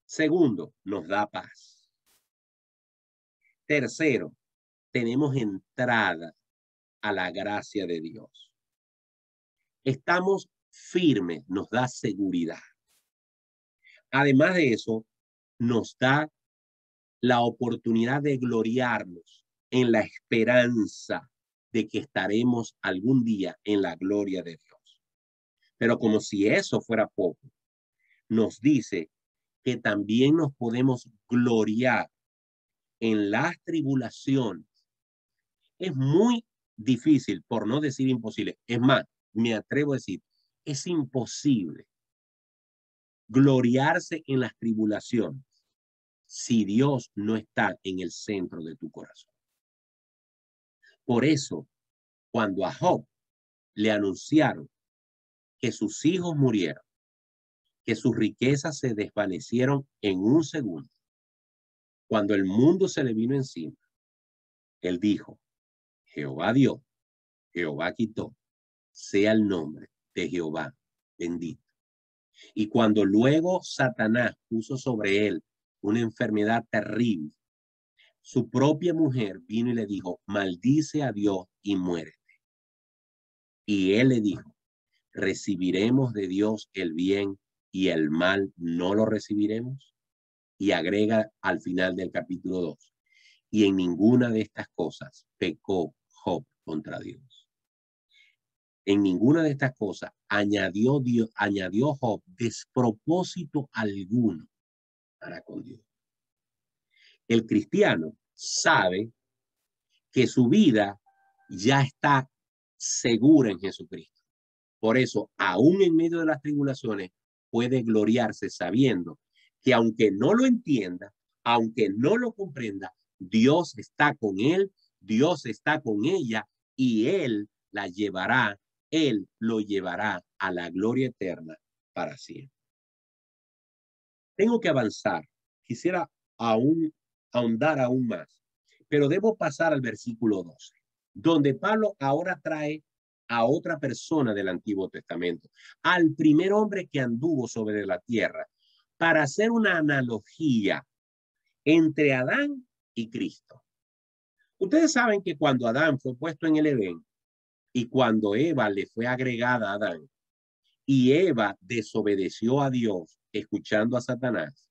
Segundo, nos da paz. Tercero, tenemos entrada a la gracia de Dios. Estamos firmes, nos da seguridad. Además de eso, nos da la oportunidad de gloriarnos en la esperanza de que estaremos algún día en la gloria de Dios. Pero como si eso fuera poco, nos dice que también nos podemos gloriar en las tribulaciones. Es muy difícil, por no decir imposible. Es más, me atrevo a decir, es imposible gloriarse en las tribulaciones si Dios no está en el centro de tu corazón. Por eso, cuando a Job le anunciaron que sus hijos murieron, que sus riquezas se desvanecieron en un segundo, cuando el mundo se le vino encima, él dijo, Jehová dio, Jehová quitó, sea el nombre de Jehová bendito. Y cuando luego Satanás puso sobre él una enfermedad terrible, su propia mujer vino y le dijo, maldice a Dios y muérete. Y él le dijo, ¿recibiremos de Dios el bien y el mal no lo recibiremos? Y agrega al final del capítulo 2, y en ninguna de estas cosas pecó Job contra Dios. En ninguna de estas cosas añadió Job despropósito alguno para con Dios. El cristiano sabe que su vida ya está segura en Jesucristo. Por eso, aún en medio de las tribulaciones, puede gloriarse sabiendo que aunque no lo entienda, aunque no lo comprenda, Dios está con él, Dios está con ella y él la llevará, él lo llevará a la gloria eterna para siempre. Tengo que avanzar. Quisiera ahondar aún más, pero debo pasar al versículo 12, donde Pablo ahora trae a otra persona del Antiguo Testamento, al primer hombre que anduvo sobre la tierra, para hacer una analogía entre Adán y Cristo. Ustedes saben que cuando Adán fue puesto en el Edén y cuando Eva le fue agregada a Adán y Eva desobedeció a Dios escuchando a Satanás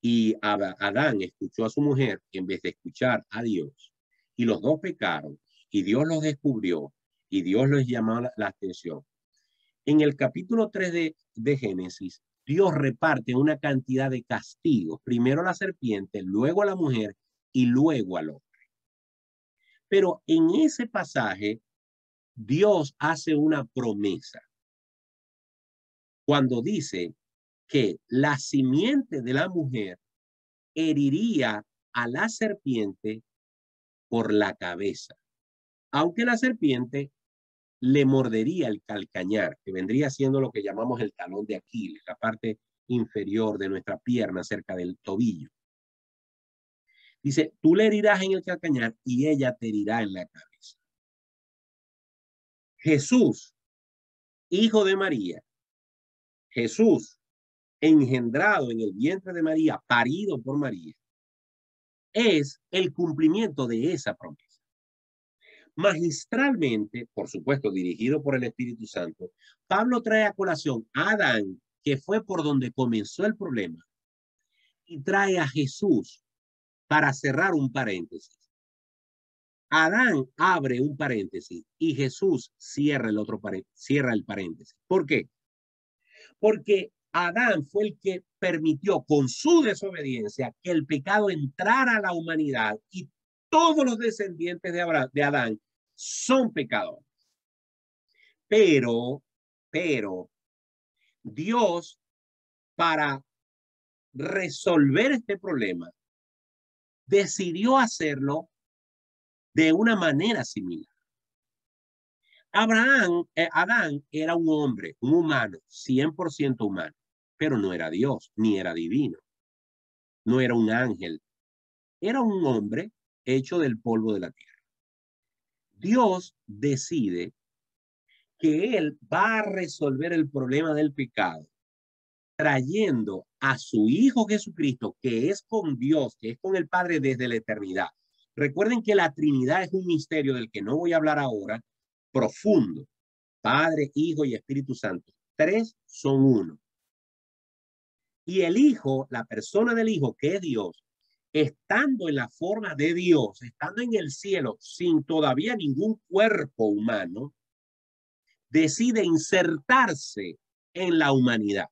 y Adán escuchó a su mujer en vez de escuchar a Dios, y los dos pecaron y Dios los descubrió y Dios les llamó la atención. En el capítulo 3 de Génesis, Dios reparte una cantidad de castigos, primero a la serpiente, luego a la mujer y luego al hombre. Pero en ese pasaje, Dios hace una promesa cuando dice que la simiente de la mujer heriría a la serpiente por la cabeza, aunque la serpiente le mordería el calcañar, que vendría siendo lo que llamamos el talón de Aquiles, la parte inferior de nuestra pierna cerca del tobillo. Dice, tú le herirás en el calcañar y ella te herirá en la cabeza. Jesús, hijo de María, Jesús, engendrado en el vientre de María, parido por María, es el cumplimiento de esa promesa. Magistralmente, por supuesto, dirigido por el Espíritu Santo, Pablo trae a colación a Adán, que fue por donde comenzó el problema, y trae a Jesús para cerrar un paréntesis. Adán abre un paréntesis y Jesús cierra el otro cierra el paréntesis. ¿Por qué? Porque Adán fue el que permitió con su desobediencia que el pecado entrara a la humanidad y todos los descendientes de Adán son pecadores. Pero Dios, para resolver este problema, decidió hacerlo de una manera similar. Adán era un hombre, un humano, 100% humano, pero no era Dios, ni era divino, no era un ángel, era un hombre hecho del polvo de la tierra. Dios decide que él va a resolver el problema del pecado trayendo a su Hijo Jesucristo, que es con Dios, que es con el Padre desde la eternidad. Recuerden que la Trinidad es un misterio del que no voy a hablar ahora, profundo. Padre, Hijo y Espíritu Santo. Tres son uno. Y el Hijo, la persona del Hijo, que es Dios, estando en la forma de Dios, estando en el cielo, sin todavía ningún cuerpo humano, decide insertarse en la humanidad.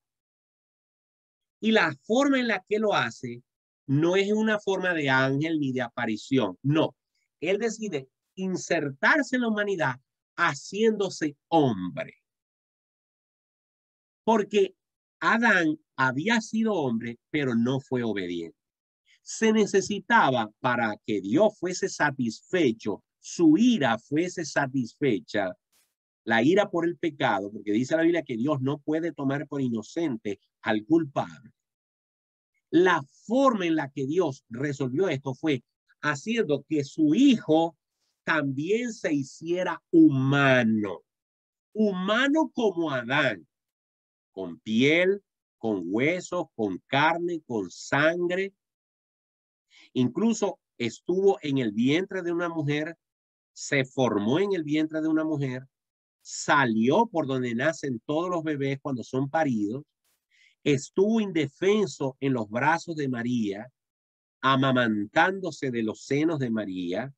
Y la forma en la que lo hace no es una forma de ángel ni de aparición. No, él decide insertarse en la humanidad haciéndose hombre. Porque Adán había sido hombre, pero no fue obediente. Se necesitaba para que Dios fuese satisfecho, su ira fuese satisfecha, la ira por el pecado, porque dice la Biblia que Dios no puede tomar por inocente al culpable. La forma en la que Dios resolvió esto fue haciendo que su hijo también se hiciera humano, humano como Adán, con piel, con huesos, con carne, con sangre. Incluso estuvo en el vientre de una mujer, se formó en el vientre de una mujer, salió por donde nacen todos los bebés cuando son paridos, estuvo indefenso en los brazos de María, amamantándose de los senos de María,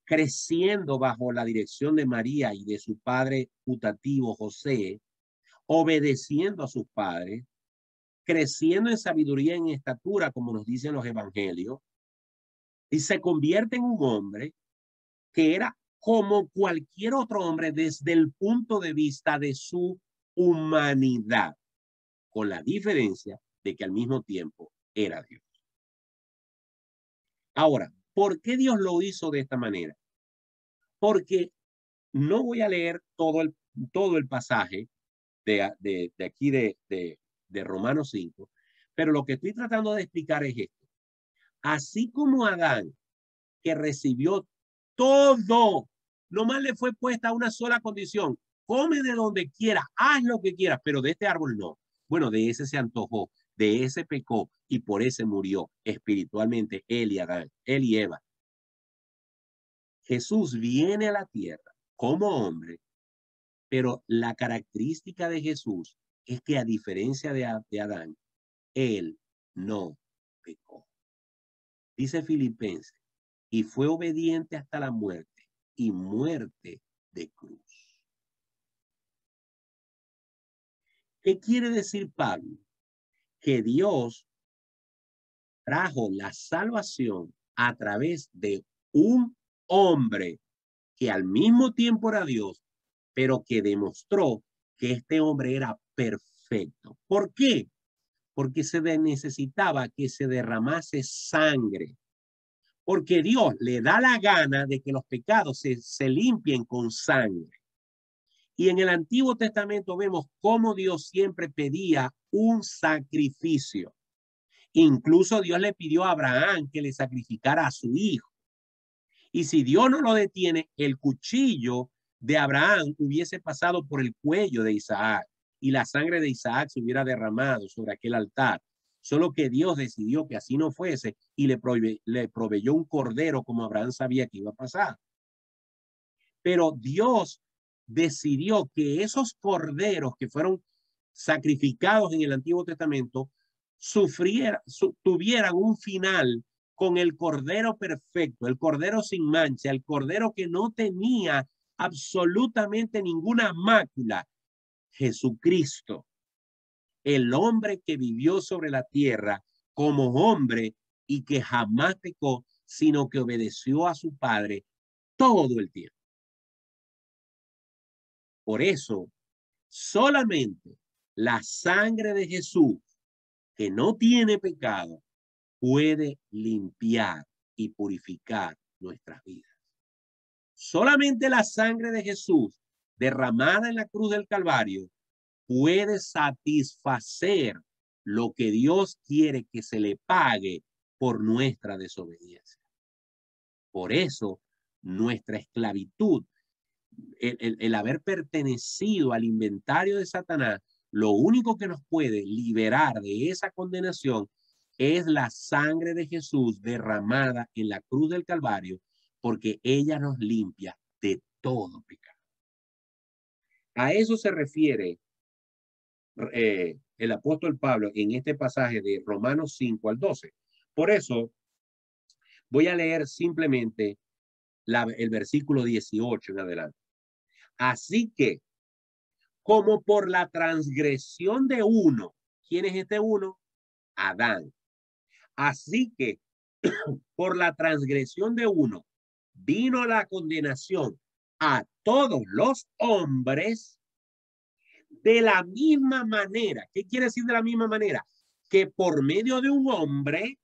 creciendo bajo la dirección de María y de su padre putativo José, obedeciendo a sus padres, creciendo en sabiduría y en estatura, como nos dicen los evangelios, y se convierte en un hombre que era como cualquier otro hombre desde el punto de vista de su humanidad, con la diferencia de que al mismo tiempo era Dios. Ahora, ¿por qué Dios lo hizo de esta manera? Porque no voy a leer todo el pasaje de aquí de Romanos 5, pero lo que estoy tratando de explicar es esto. Así como Adán, que recibió todo, nomás le fue puesta una sola condición: come de donde quiera, haz lo que quieras, pero de este árbol no. Bueno, de ese se antojó, de ese pecó y por ese murió espiritualmente él y Adán, él y Eva. Jesús viene a la tierra como hombre, pero la característica de Jesús es que a diferencia de Adán, él no pecó. Dice Filipenses y fue obediente hasta la muerte y muerte de cruz. ¿Qué quiere decir Pablo? Que Dios trajo la salvación a través de un hombre que al mismo tiempo era Dios, pero que demostró que este hombre era perfecto. ¿Por qué? Porque se necesitaba que se derramase sangre. Porque Dios le da la gana de que los pecados se limpien con sangre. Y en el Antiguo Testamento vemos cómo Dios siempre pedía un sacrificio. Incluso Dios le pidió a Abraham que le sacrificara a su hijo. Y si Dios no lo detiene, el cuchillo de Abraham hubiese pasado por el cuello de Isaac y la sangre de Isaac se hubiera derramado sobre aquel altar. Solo que Dios decidió que así no fuese y le proveyó un cordero como Abraham sabía que iba a pasar. Pero Dios decidió que esos corderos que fueron sacrificados en el Antiguo Testamento tuvieran un final con el cordero perfecto, el cordero sin mancha, el cordero que no tenía absolutamente ninguna mácula, Jesucristo, el hombre que vivió sobre la tierra como hombre y que jamás pecó, sino que obedeció a su Padre todo el tiempo. Por eso, solamente la sangre de Jesús, que no tiene pecado, puede limpiar y purificar nuestras vidas. Solamente la sangre de Jesús derramada en la cruz del Calvario puede satisfacer lo que Dios quiere que se le pague por nuestra desobediencia. Por eso, nuestra esclavitud, el haber pertenecido al inventario de Satanás, lo único que nos puede liberar de esa condenación es la sangre de Jesús derramada en la cruz del Calvario, porque ella nos limpia de todo pecado. A eso se refiere el apóstol Pablo en este pasaje de Romanos 5 al 12. Por eso voy a leer simplemente el versículo 18 en adelante. Así que, como por la transgresión de uno, ¿quién es este uno? Adán. Así que, por la transgresión de uno, vino la condenación a todos los hombres de la misma manera. ¿Qué quiere decir de la misma manera? Que por medio de un hombre,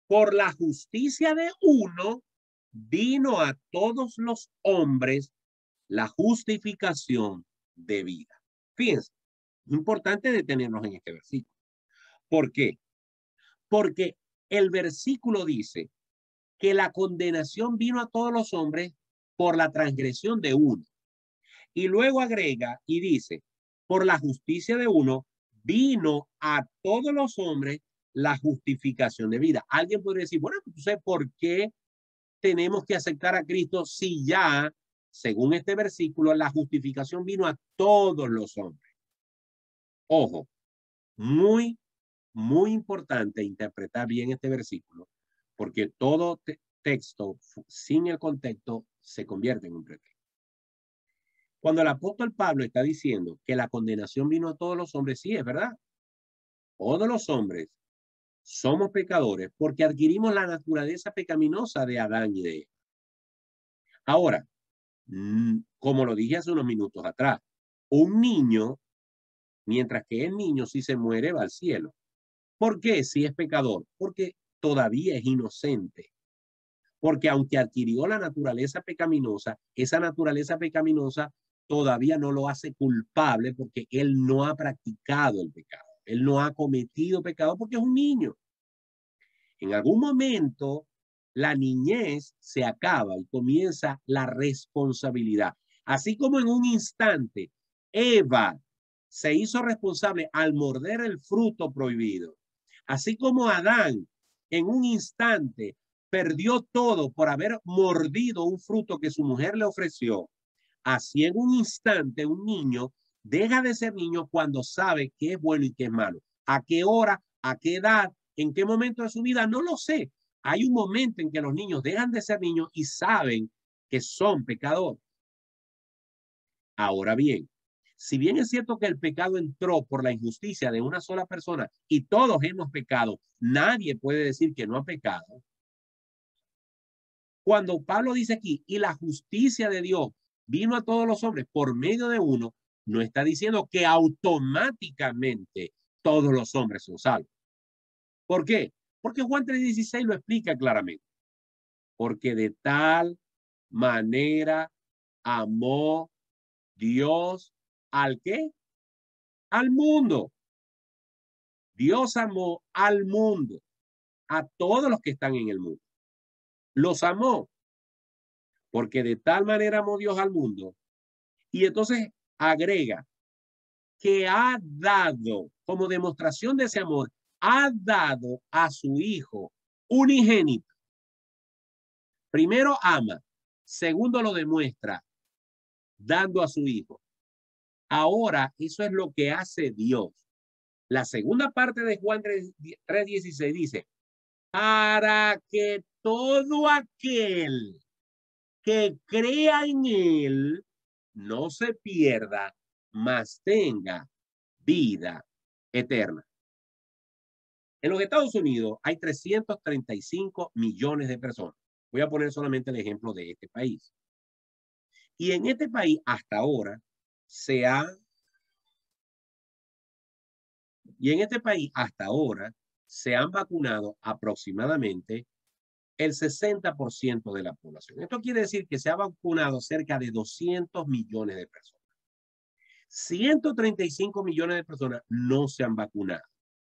por la justicia de uno, vino a todos los hombres la justificación de vida. Fíjense, es importante detenernos en este versículo. ¿Por qué? Porque el versículo dice que la condenación vino a todos los hombres por la transgresión de uno. Y luego agrega y dice, por la justicia de uno, vino a todos los hombres la justificación de vida. Alguien podría decir, bueno, entonces, ¿por qué tenemos que aceptar a Cristo si ya, según este versículo, la justificación vino a todos los hombres? Ojo, muy importante interpretar bien este versículo, porque todo texto sin el contexto se convierte en un pretexto. Cuando el apóstol Pablo está diciendo que la condenación vino a todos los hombres, sí, es verdad. Todos los hombres somos pecadores porque adquirimos la naturaleza pecaminosa de Adán y de Eva. Ahora, como lo dije hace unos minutos atrás, un niño, mientras que es niño, si se muere, va al cielo. ¿Por qué? Si es pecador. Porque todavía es inocente. Porque aunque adquirió la naturaleza pecaminosa, esa naturaleza pecaminosa todavía no lo hace culpable porque él no ha practicado el pecado. Él no ha cometido pecado porque es un niño. En algún momento, la niñez se acaba y comienza la responsabilidad. Así como en un instante, Eva se hizo responsable al morder el fruto prohibido. Así como Adán, en un instante, perdió todo por haber mordido un fruto que su mujer le ofreció. Así en un instante un niño deja de ser niño cuando sabe qué es bueno y qué es malo. ¿A qué hora? ¿A qué edad? ¿En qué momento de su vida? No lo sé. hay un momento en que los niños dejan de ser niños y saben que son pecadores. Ahora bien, si bien es cierto que el pecado entró por la injusticia de una sola persona y todos hemos pecado, nadie puede decir que no ha pecado. Cuando Pablo dice aquí, y la justicia de Dios vino a todos los hombres por medio de uno, no está diciendo que automáticamente todos los hombres son salvos. ¿Por qué? Porque Juan 3:16 lo explica claramente. Porque de tal manera amó Dios ¿al qué? Al mundo. Dios amó al mundo, a todos los que están en el mundo. Los amó, porque de tal manera amó Dios al mundo. Y entonces agrega que ha dado, como demostración de ese amor, ha dado a su Hijo unigénito. Primero ama, segundo lo demuestra, dando a su Hijo. Ahora, eso es lo que hace Dios. La segunda parte de Juan 3:16 dice, para que todo aquel que crea en él no se pierda, mas tenga vida eterna. En los Estados Unidos hay 335 millones de personas. Voy a poner solamente el ejemplo de este país. Y en este país hasta ahora se han vacunado aproximadamente el 60% de la población. Esto quiere decir que se ha vacunado cerca de 200 millones de personas. 135 millones de personas no se han vacunado.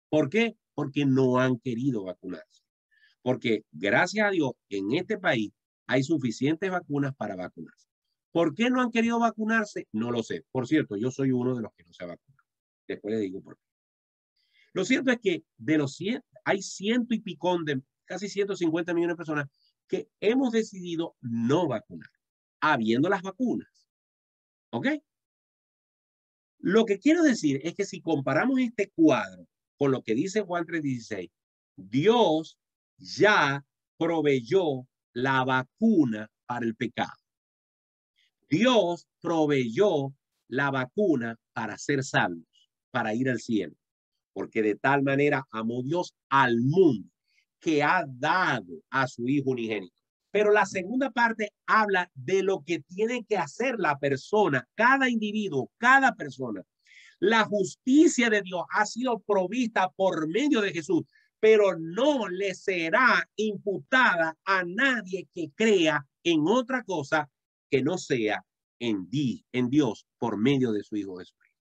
¿Por qué? Porque no han querido vacunarse. Porque gracias a Dios, en este país hay suficientes vacunas para vacunarse. ¿Por qué no han querido vacunarse? No lo sé. Por cierto, yo soy uno de los que no se ha vacunado. Después le digo por qué. Lo cierto es que de los 100, hay ciento y picón de casi 150 millones de personas que hemos decidido no vacunar, habiendo las vacunas. ¿Ok? Lo que quiero decir es que si comparamos este cuadro con lo que dice Juan 3:16, Dios ya proveyó la vacuna para el pecado. Dios proveyó la vacuna para ser salvos, para ir al cielo. Porque de tal manera amó Dios al mundo que ha dado a su Hijo unigénito. Pero la segunda parte habla de lo que tiene que hacer la persona, cada individuo, cada persona. La justicia de Dios ha sido provista por medio de Jesús, pero no le será imputada a nadie que crea en otra cosa que no sea en Dios por medio de su Hijo Jesucristo.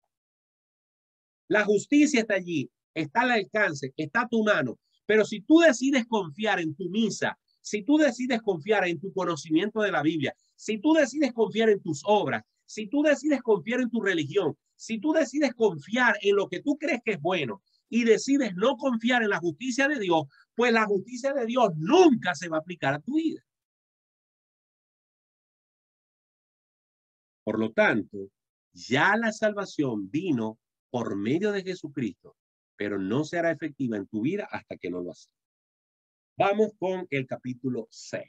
La justicia está allí, está al alcance, está a tu mano. Pero si tú decides confiar en tu misa, si tú decides confiar en tu conocimiento de la Biblia, si tú decides confiar en tus obras, si tú decides confiar en tu religión, si tú decides confiar en lo que tú crees que es bueno y decides no confiar en la justicia de Dios, pues la justicia de Dios nunca se va a aplicar a tu vida. Por lo tanto, ya la salvación vino por medio de Jesucristo, pero no será efectiva en tu vida hasta que no lo hagas. Vamos con el capítulo 6.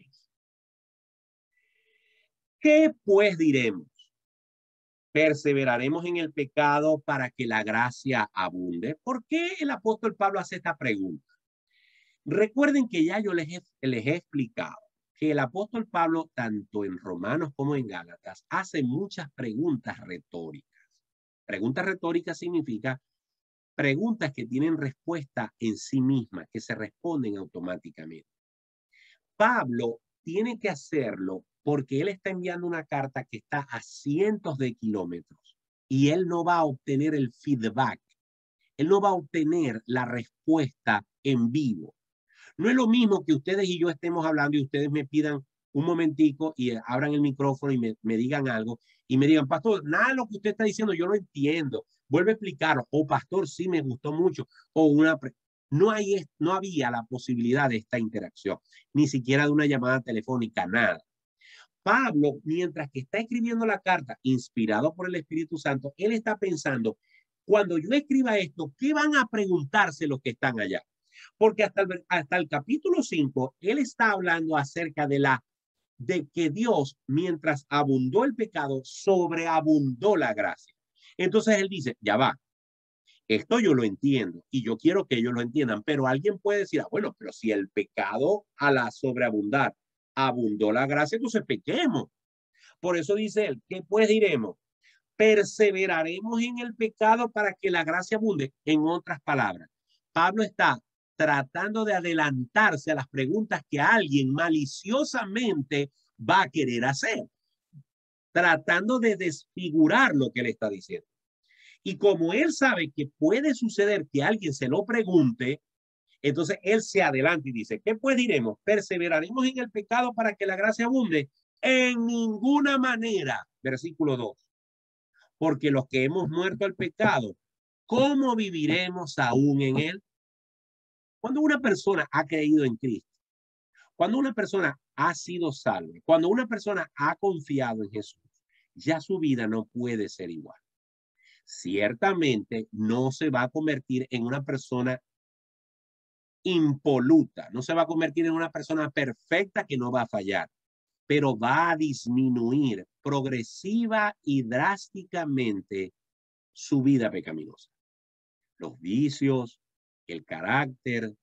¿Qué pues diremos? ¿Perseveraremos en el pecado para que la gracia abunde? ¿Por qué el apóstol Pablo hace esta pregunta? Recuerden que ya yo les he explicado que el apóstol Pablo, tanto en Romanos como en Gálatas, hace muchas preguntas retóricas. Preguntas retóricas significa preguntas que tienen respuesta en sí mismas, que se responden automáticamente. Pablo tiene que hacerlo porque él está enviando una carta que está a cientos de kilómetros y él no va a obtener el feedback. Él no va a obtener la respuesta en vivo. No es lo mismo que ustedes y yo estemos hablando y ustedes me pidan un momentico y abran el micrófono y me digan algo y me digan, pastor, nada de lo que usted está diciendo yo no entiendo. Vuelve a explicarlo. O pastor, sí me gustó mucho. O no había la posibilidad de esta interacción, ni siquiera de una llamada telefónica, nada. Pablo, mientras que está escribiendo la carta, inspirado por el Espíritu Santo, él está pensando, cuando yo escriba esto, ¿qué van a preguntarse los que están allá? Porque hasta el capítulo 5, él está hablando acerca de que Dios, mientras abundó el pecado, sobreabundó la gracia. Entonces él dice, ya va, esto yo lo entiendo y yo quiero que ellos lo entiendan, pero alguien puede decir, bueno, pero si el pecado a la sobreabundar abundó la gracia, entonces pequemos. Por eso dice él, ¿qué pues diremos? Perseveraremos en el pecado para que la gracia abunde. En otras palabras, Pablo está tratando de adelantarse a las preguntas que alguien maliciosamente va a querer hacer, tratando de desfigurar lo que él está diciendo. Y como él sabe que puede suceder que alguien se lo pregunte, entonces él se adelanta y dice, ¿qué pues diremos? ¿Perseveraremos en el pecado para que la gracia abunde? En ninguna manera. Versículo 2. Porque los que hemos muerto al pecado, ¿cómo viviremos aún en él? Cuando una persona ha creído en Cristo, cuando una persona ha sido salva, cuando una persona ha confiado en Jesús, ya su vida no puede ser igual. Ciertamente no se va a convertir en una persona impoluta, no se va a convertir en una persona perfecta que no va a fallar, pero va a disminuir progresiva y drásticamente su vida pecaminosa. Los vicios, el carácter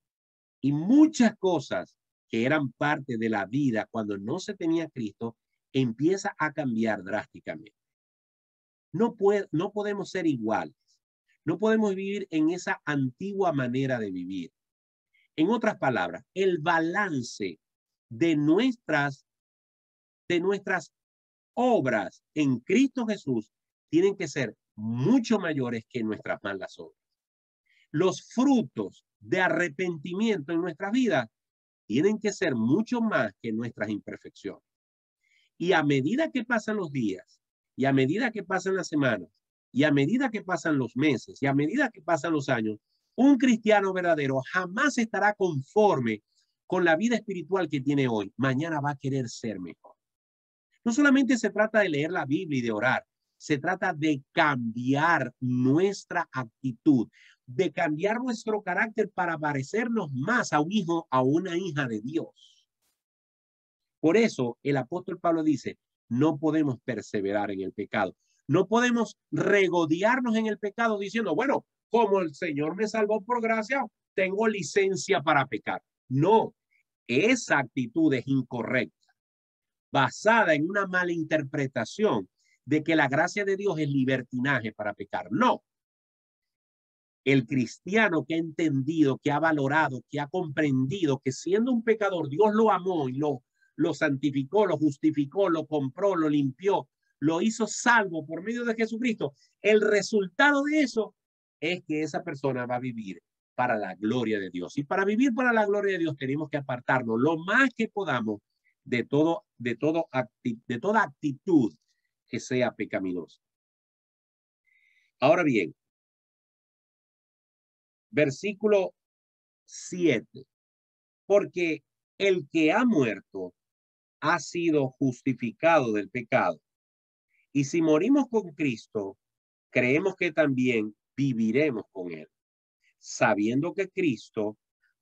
y muchas cosas que eran parte de la vida cuando no se tenía Cristo, empieza a cambiar drásticamente. No podemos ser iguales. No podemos vivir en esa antigua manera de vivir. En otras palabras, el balance de nuestras obras en Cristo Jesús tienen que ser mucho mayores que nuestras malas obras. Los frutos de arrepentimiento en nuestras vidas tienen que ser mucho más que nuestras imperfecciones. Y a medida que pasan los días, y a medida que pasan las semanas, y a medida que pasan los meses, y a medida que pasan los años, un cristiano verdadero jamás estará conforme con la vida espiritual que tiene hoy. Mañana va a querer ser mejor. No solamente se trata de leer la Biblia y de orar, se trata de cambiar nuestra actitud, de cambiar nuestro carácter para parecernos más a un hijo, a una hija de Dios. Por eso el apóstol Pablo dice, no podemos perseverar en el pecado. No podemos regodearnos en el pecado diciendo, bueno, como el Señor me salvó por gracia, tengo licencia para pecar. No, esa actitud es incorrecta, basada en una mala interpretación de que la gracia de Dios es libertinaje para pecar. No. El cristiano que ha entendido, que ha valorado, que ha comprendido que siendo un pecador, Dios lo amó y lo santificó, lo justificó, lo compró, lo limpió, lo hizo salvo por medio de Jesucristo. El resultado de eso es que esa persona va a vivir para la gloria de Dios. Y para vivir para la gloria de Dios tenemos que apartarnos lo más que podamos de toda actitud que sea pecaminosa. Ahora bien, versículo 7. Porque el que ha muerto ha sido justificado del pecado. Y si morimos con Cristo, creemos que también viviremos con él, sabiendo que Cristo,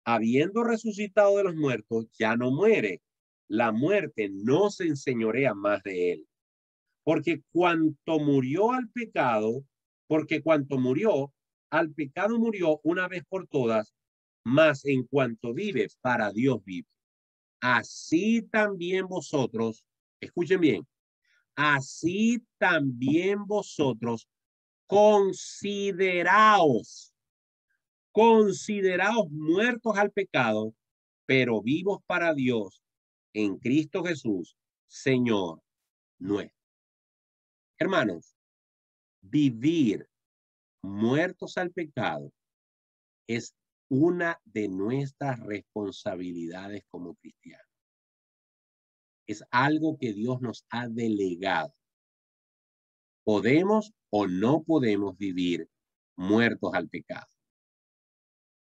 habiendo resucitado de los muertos, ya no muere. La muerte no se enseñorea más de él. Porque cuanto murió al pecado murió una vez por todas, mas en cuanto vive, para Dios vive. Así también vosotros, escuchen bien, así también vosotros consideraos muertos al pecado, pero vivos para Dios en Cristo Jesús, Señor nuestro. Hermanos, vivir muertos al pecado es una de nuestras responsabilidades como cristianos. Es algo que Dios nos ha delegado. Podemos o no podemos vivir muertos al pecado.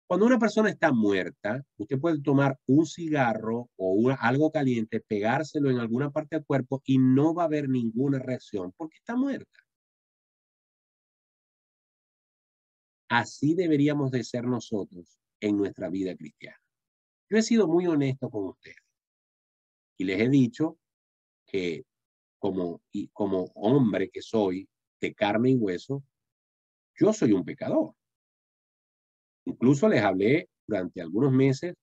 Cuando una persona está muerta, usted puede tomar un cigarro o algo caliente, pegárselo en alguna parte del cuerpo y no va a haber ninguna reacción porque está muerta. Así deberíamos de ser nosotros en nuestra vida cristiana. Yo he sido muy honesto con ustedes y les he dicho que como hombre que soy de carne y hueso, yo soy un pecador. Incluso les hablé durante algunos meses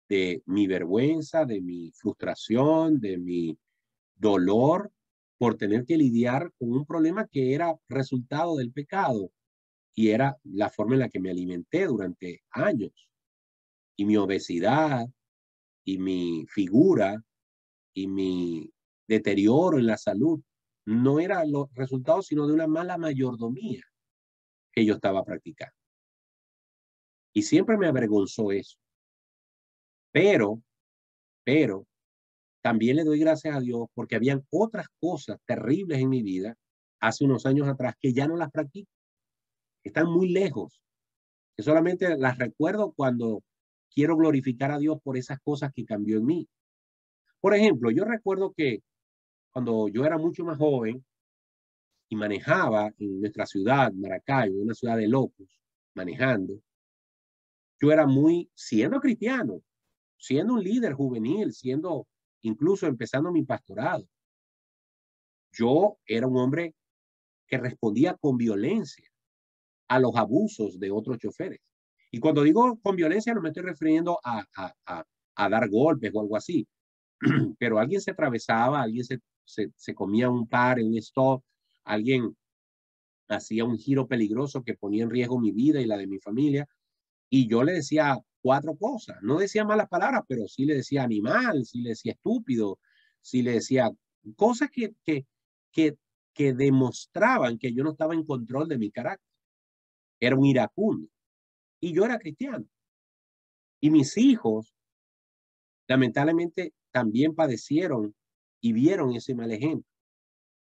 de mi vergüenza, de mi frustración, de mi dolor por tener que lidiar con un problema que era resultado del pecado y era la forma en la que me alimenté durante años. Y mi obesidad y mi figura y mi deterioro en la salud no era los resultados, sino de una mala mayordomía que yo estaba practicando. Y siempre me avergonzó eso. Pero también le doy gracias a Dios porque habían otras cosas terribles en mi vida hace unos años atrás que ya no las practico. Están muy lejos. Que solamente las recuerdo cuando quiero glorificar a Dios por esas cosas que cambió en mí. Por ejemplo, yo recuerdo que cuando yo era mucho más joven y manejaba en nuestra ciudad, Maracaibo, una ciudad de locos, manejando, yo era siendo cristiano, siendo un líder juvenil, siendo incluso empezando mi pastorado, yo era un hombre que respondía con violencia a los abusos de otros choferes. Y cuando digo con violencia no me estoy refiriendo a dar golpes o algo así, pero alguien se atravesaba, alguien se comía un par en un stop, alguien hacía un giro peligroso que ponía en riesgo mi vida y la de mi familia, y yo le decía 4 cosas, no decía malas palabras, pero sí le decía animal, sí le decía estúpido, sí le decía cosas que demostraban que yo no estaba en control de mi carácter. Era un iracundo. Y yo era cristiano. Y mis hijos, lamentablemente, también padecieron y vieron ese mal ejemplo.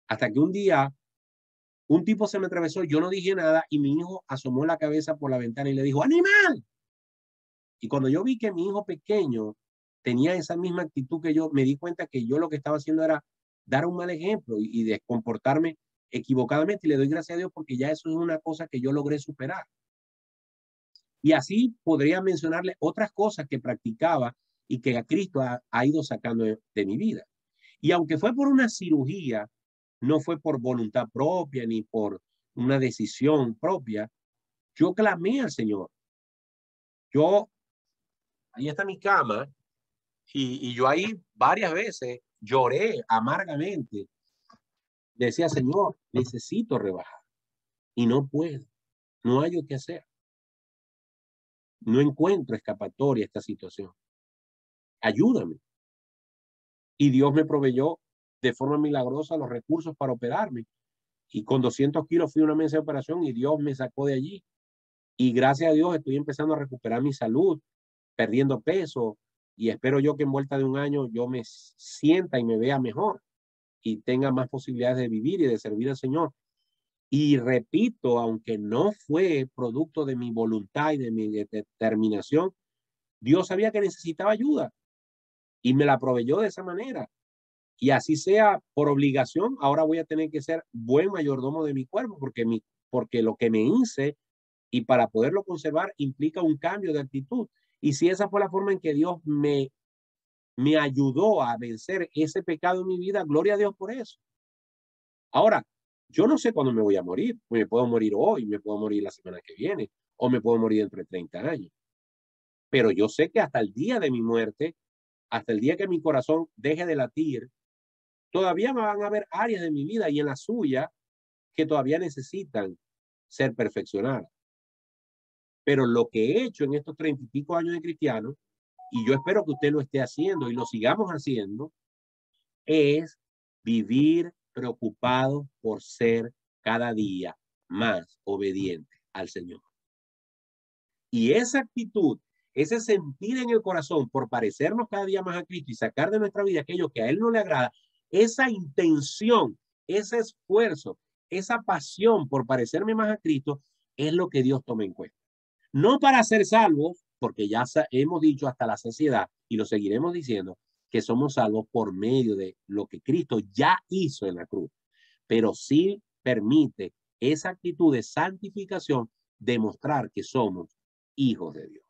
Hasta que un día, un tipo se me atravesó, yo no dije nada y mi hijo asomó la cabeza por la ventana y le dijo, ¡animal! Y cuando yo vi que mi hijo pequeño tenía esa misma actitud que yo, me di cuenta que yo lo que estaba haciendo era dar un mal ejemplo y de comportarme equivocadamente. Y le doy gracias a Dios porque ya eso es una cosa que yo logré superar. Y así podría mencionarle otras cosas que practicaba y que a Cristo ha ido sacando de mi vida. Y aunque fue por una cirugía, no fue por voluntad propia ni por una decisión propia, yo clamé al Señor. Ahí está mi cama y yo ahí varias veces lloré amargamente. Decía, Señor, necesito rebajar y no puedo, no hay qué hacer. No encuentro escapatoria a esta situación. Ayúdame. Y Dios me proveyó de forma milagrosa los recursos para operarme. Y con 200 kilos fui a una mesa de operación y Dios me sacó de allí. Y gracias a Dios estoy empezando a recuperar mi salud, perdiendo peso. Y espero yo que en vuelta de un año yo me sienta y me vea mejor y tenga más posibilidades de vivir y de servir al Señor. Y repito, aunque no fue producto de mi voluntad y de mi determinación, Dios sabía que necesitaba ayuda y me la proveyó de esa manera. Y así sea por obligación, ahora voy a tener que ser buen mayordomo de mi cuerpo porque lo que me hice y para poderlo conservar implica un cambio de actitud. Y si esa fue la forma en que Dios me ayudó a vencer ese pecado en mi vida, gloria a Dios por eso. Ahora, yo no sé cuándo me voy a morir. Me puedo morir hoy, me puedo morir la semana que viene, o me puedo morir dentro de 30 años. Pero yo sé que hasta el día de mi muerte, hasta el día que mi corazón deje de latir, todavía van a haber áreas de mi vida y en la suya que todavía necesitan ser perfeccionadas. Pero lo que he hecho en estos 30 y pico años de cristiano, y yo espero que usted lo esté haciendo y lo sigamos haciendo, es vivir preocupado por ser cada día más obediente al Señor. Y esa actitud, ese sentir en el corazón por parecernos cada día más a Cristo y sacar de nuestra vida aquello que a Él no le agrada, esa intención, ese esfuerzo, esa pasión por parecerme más a Cristo, es lo que Dios toma en cuenta. No para ser salvos, porque ya hemos dicho hasta la saciedad y lo seguiremos diciendo, que somos salvos por medio de lo que Cristo ya hizo en la cruz, pero sí permite esa actitud de santificación demostrar que somos hijos de Dios.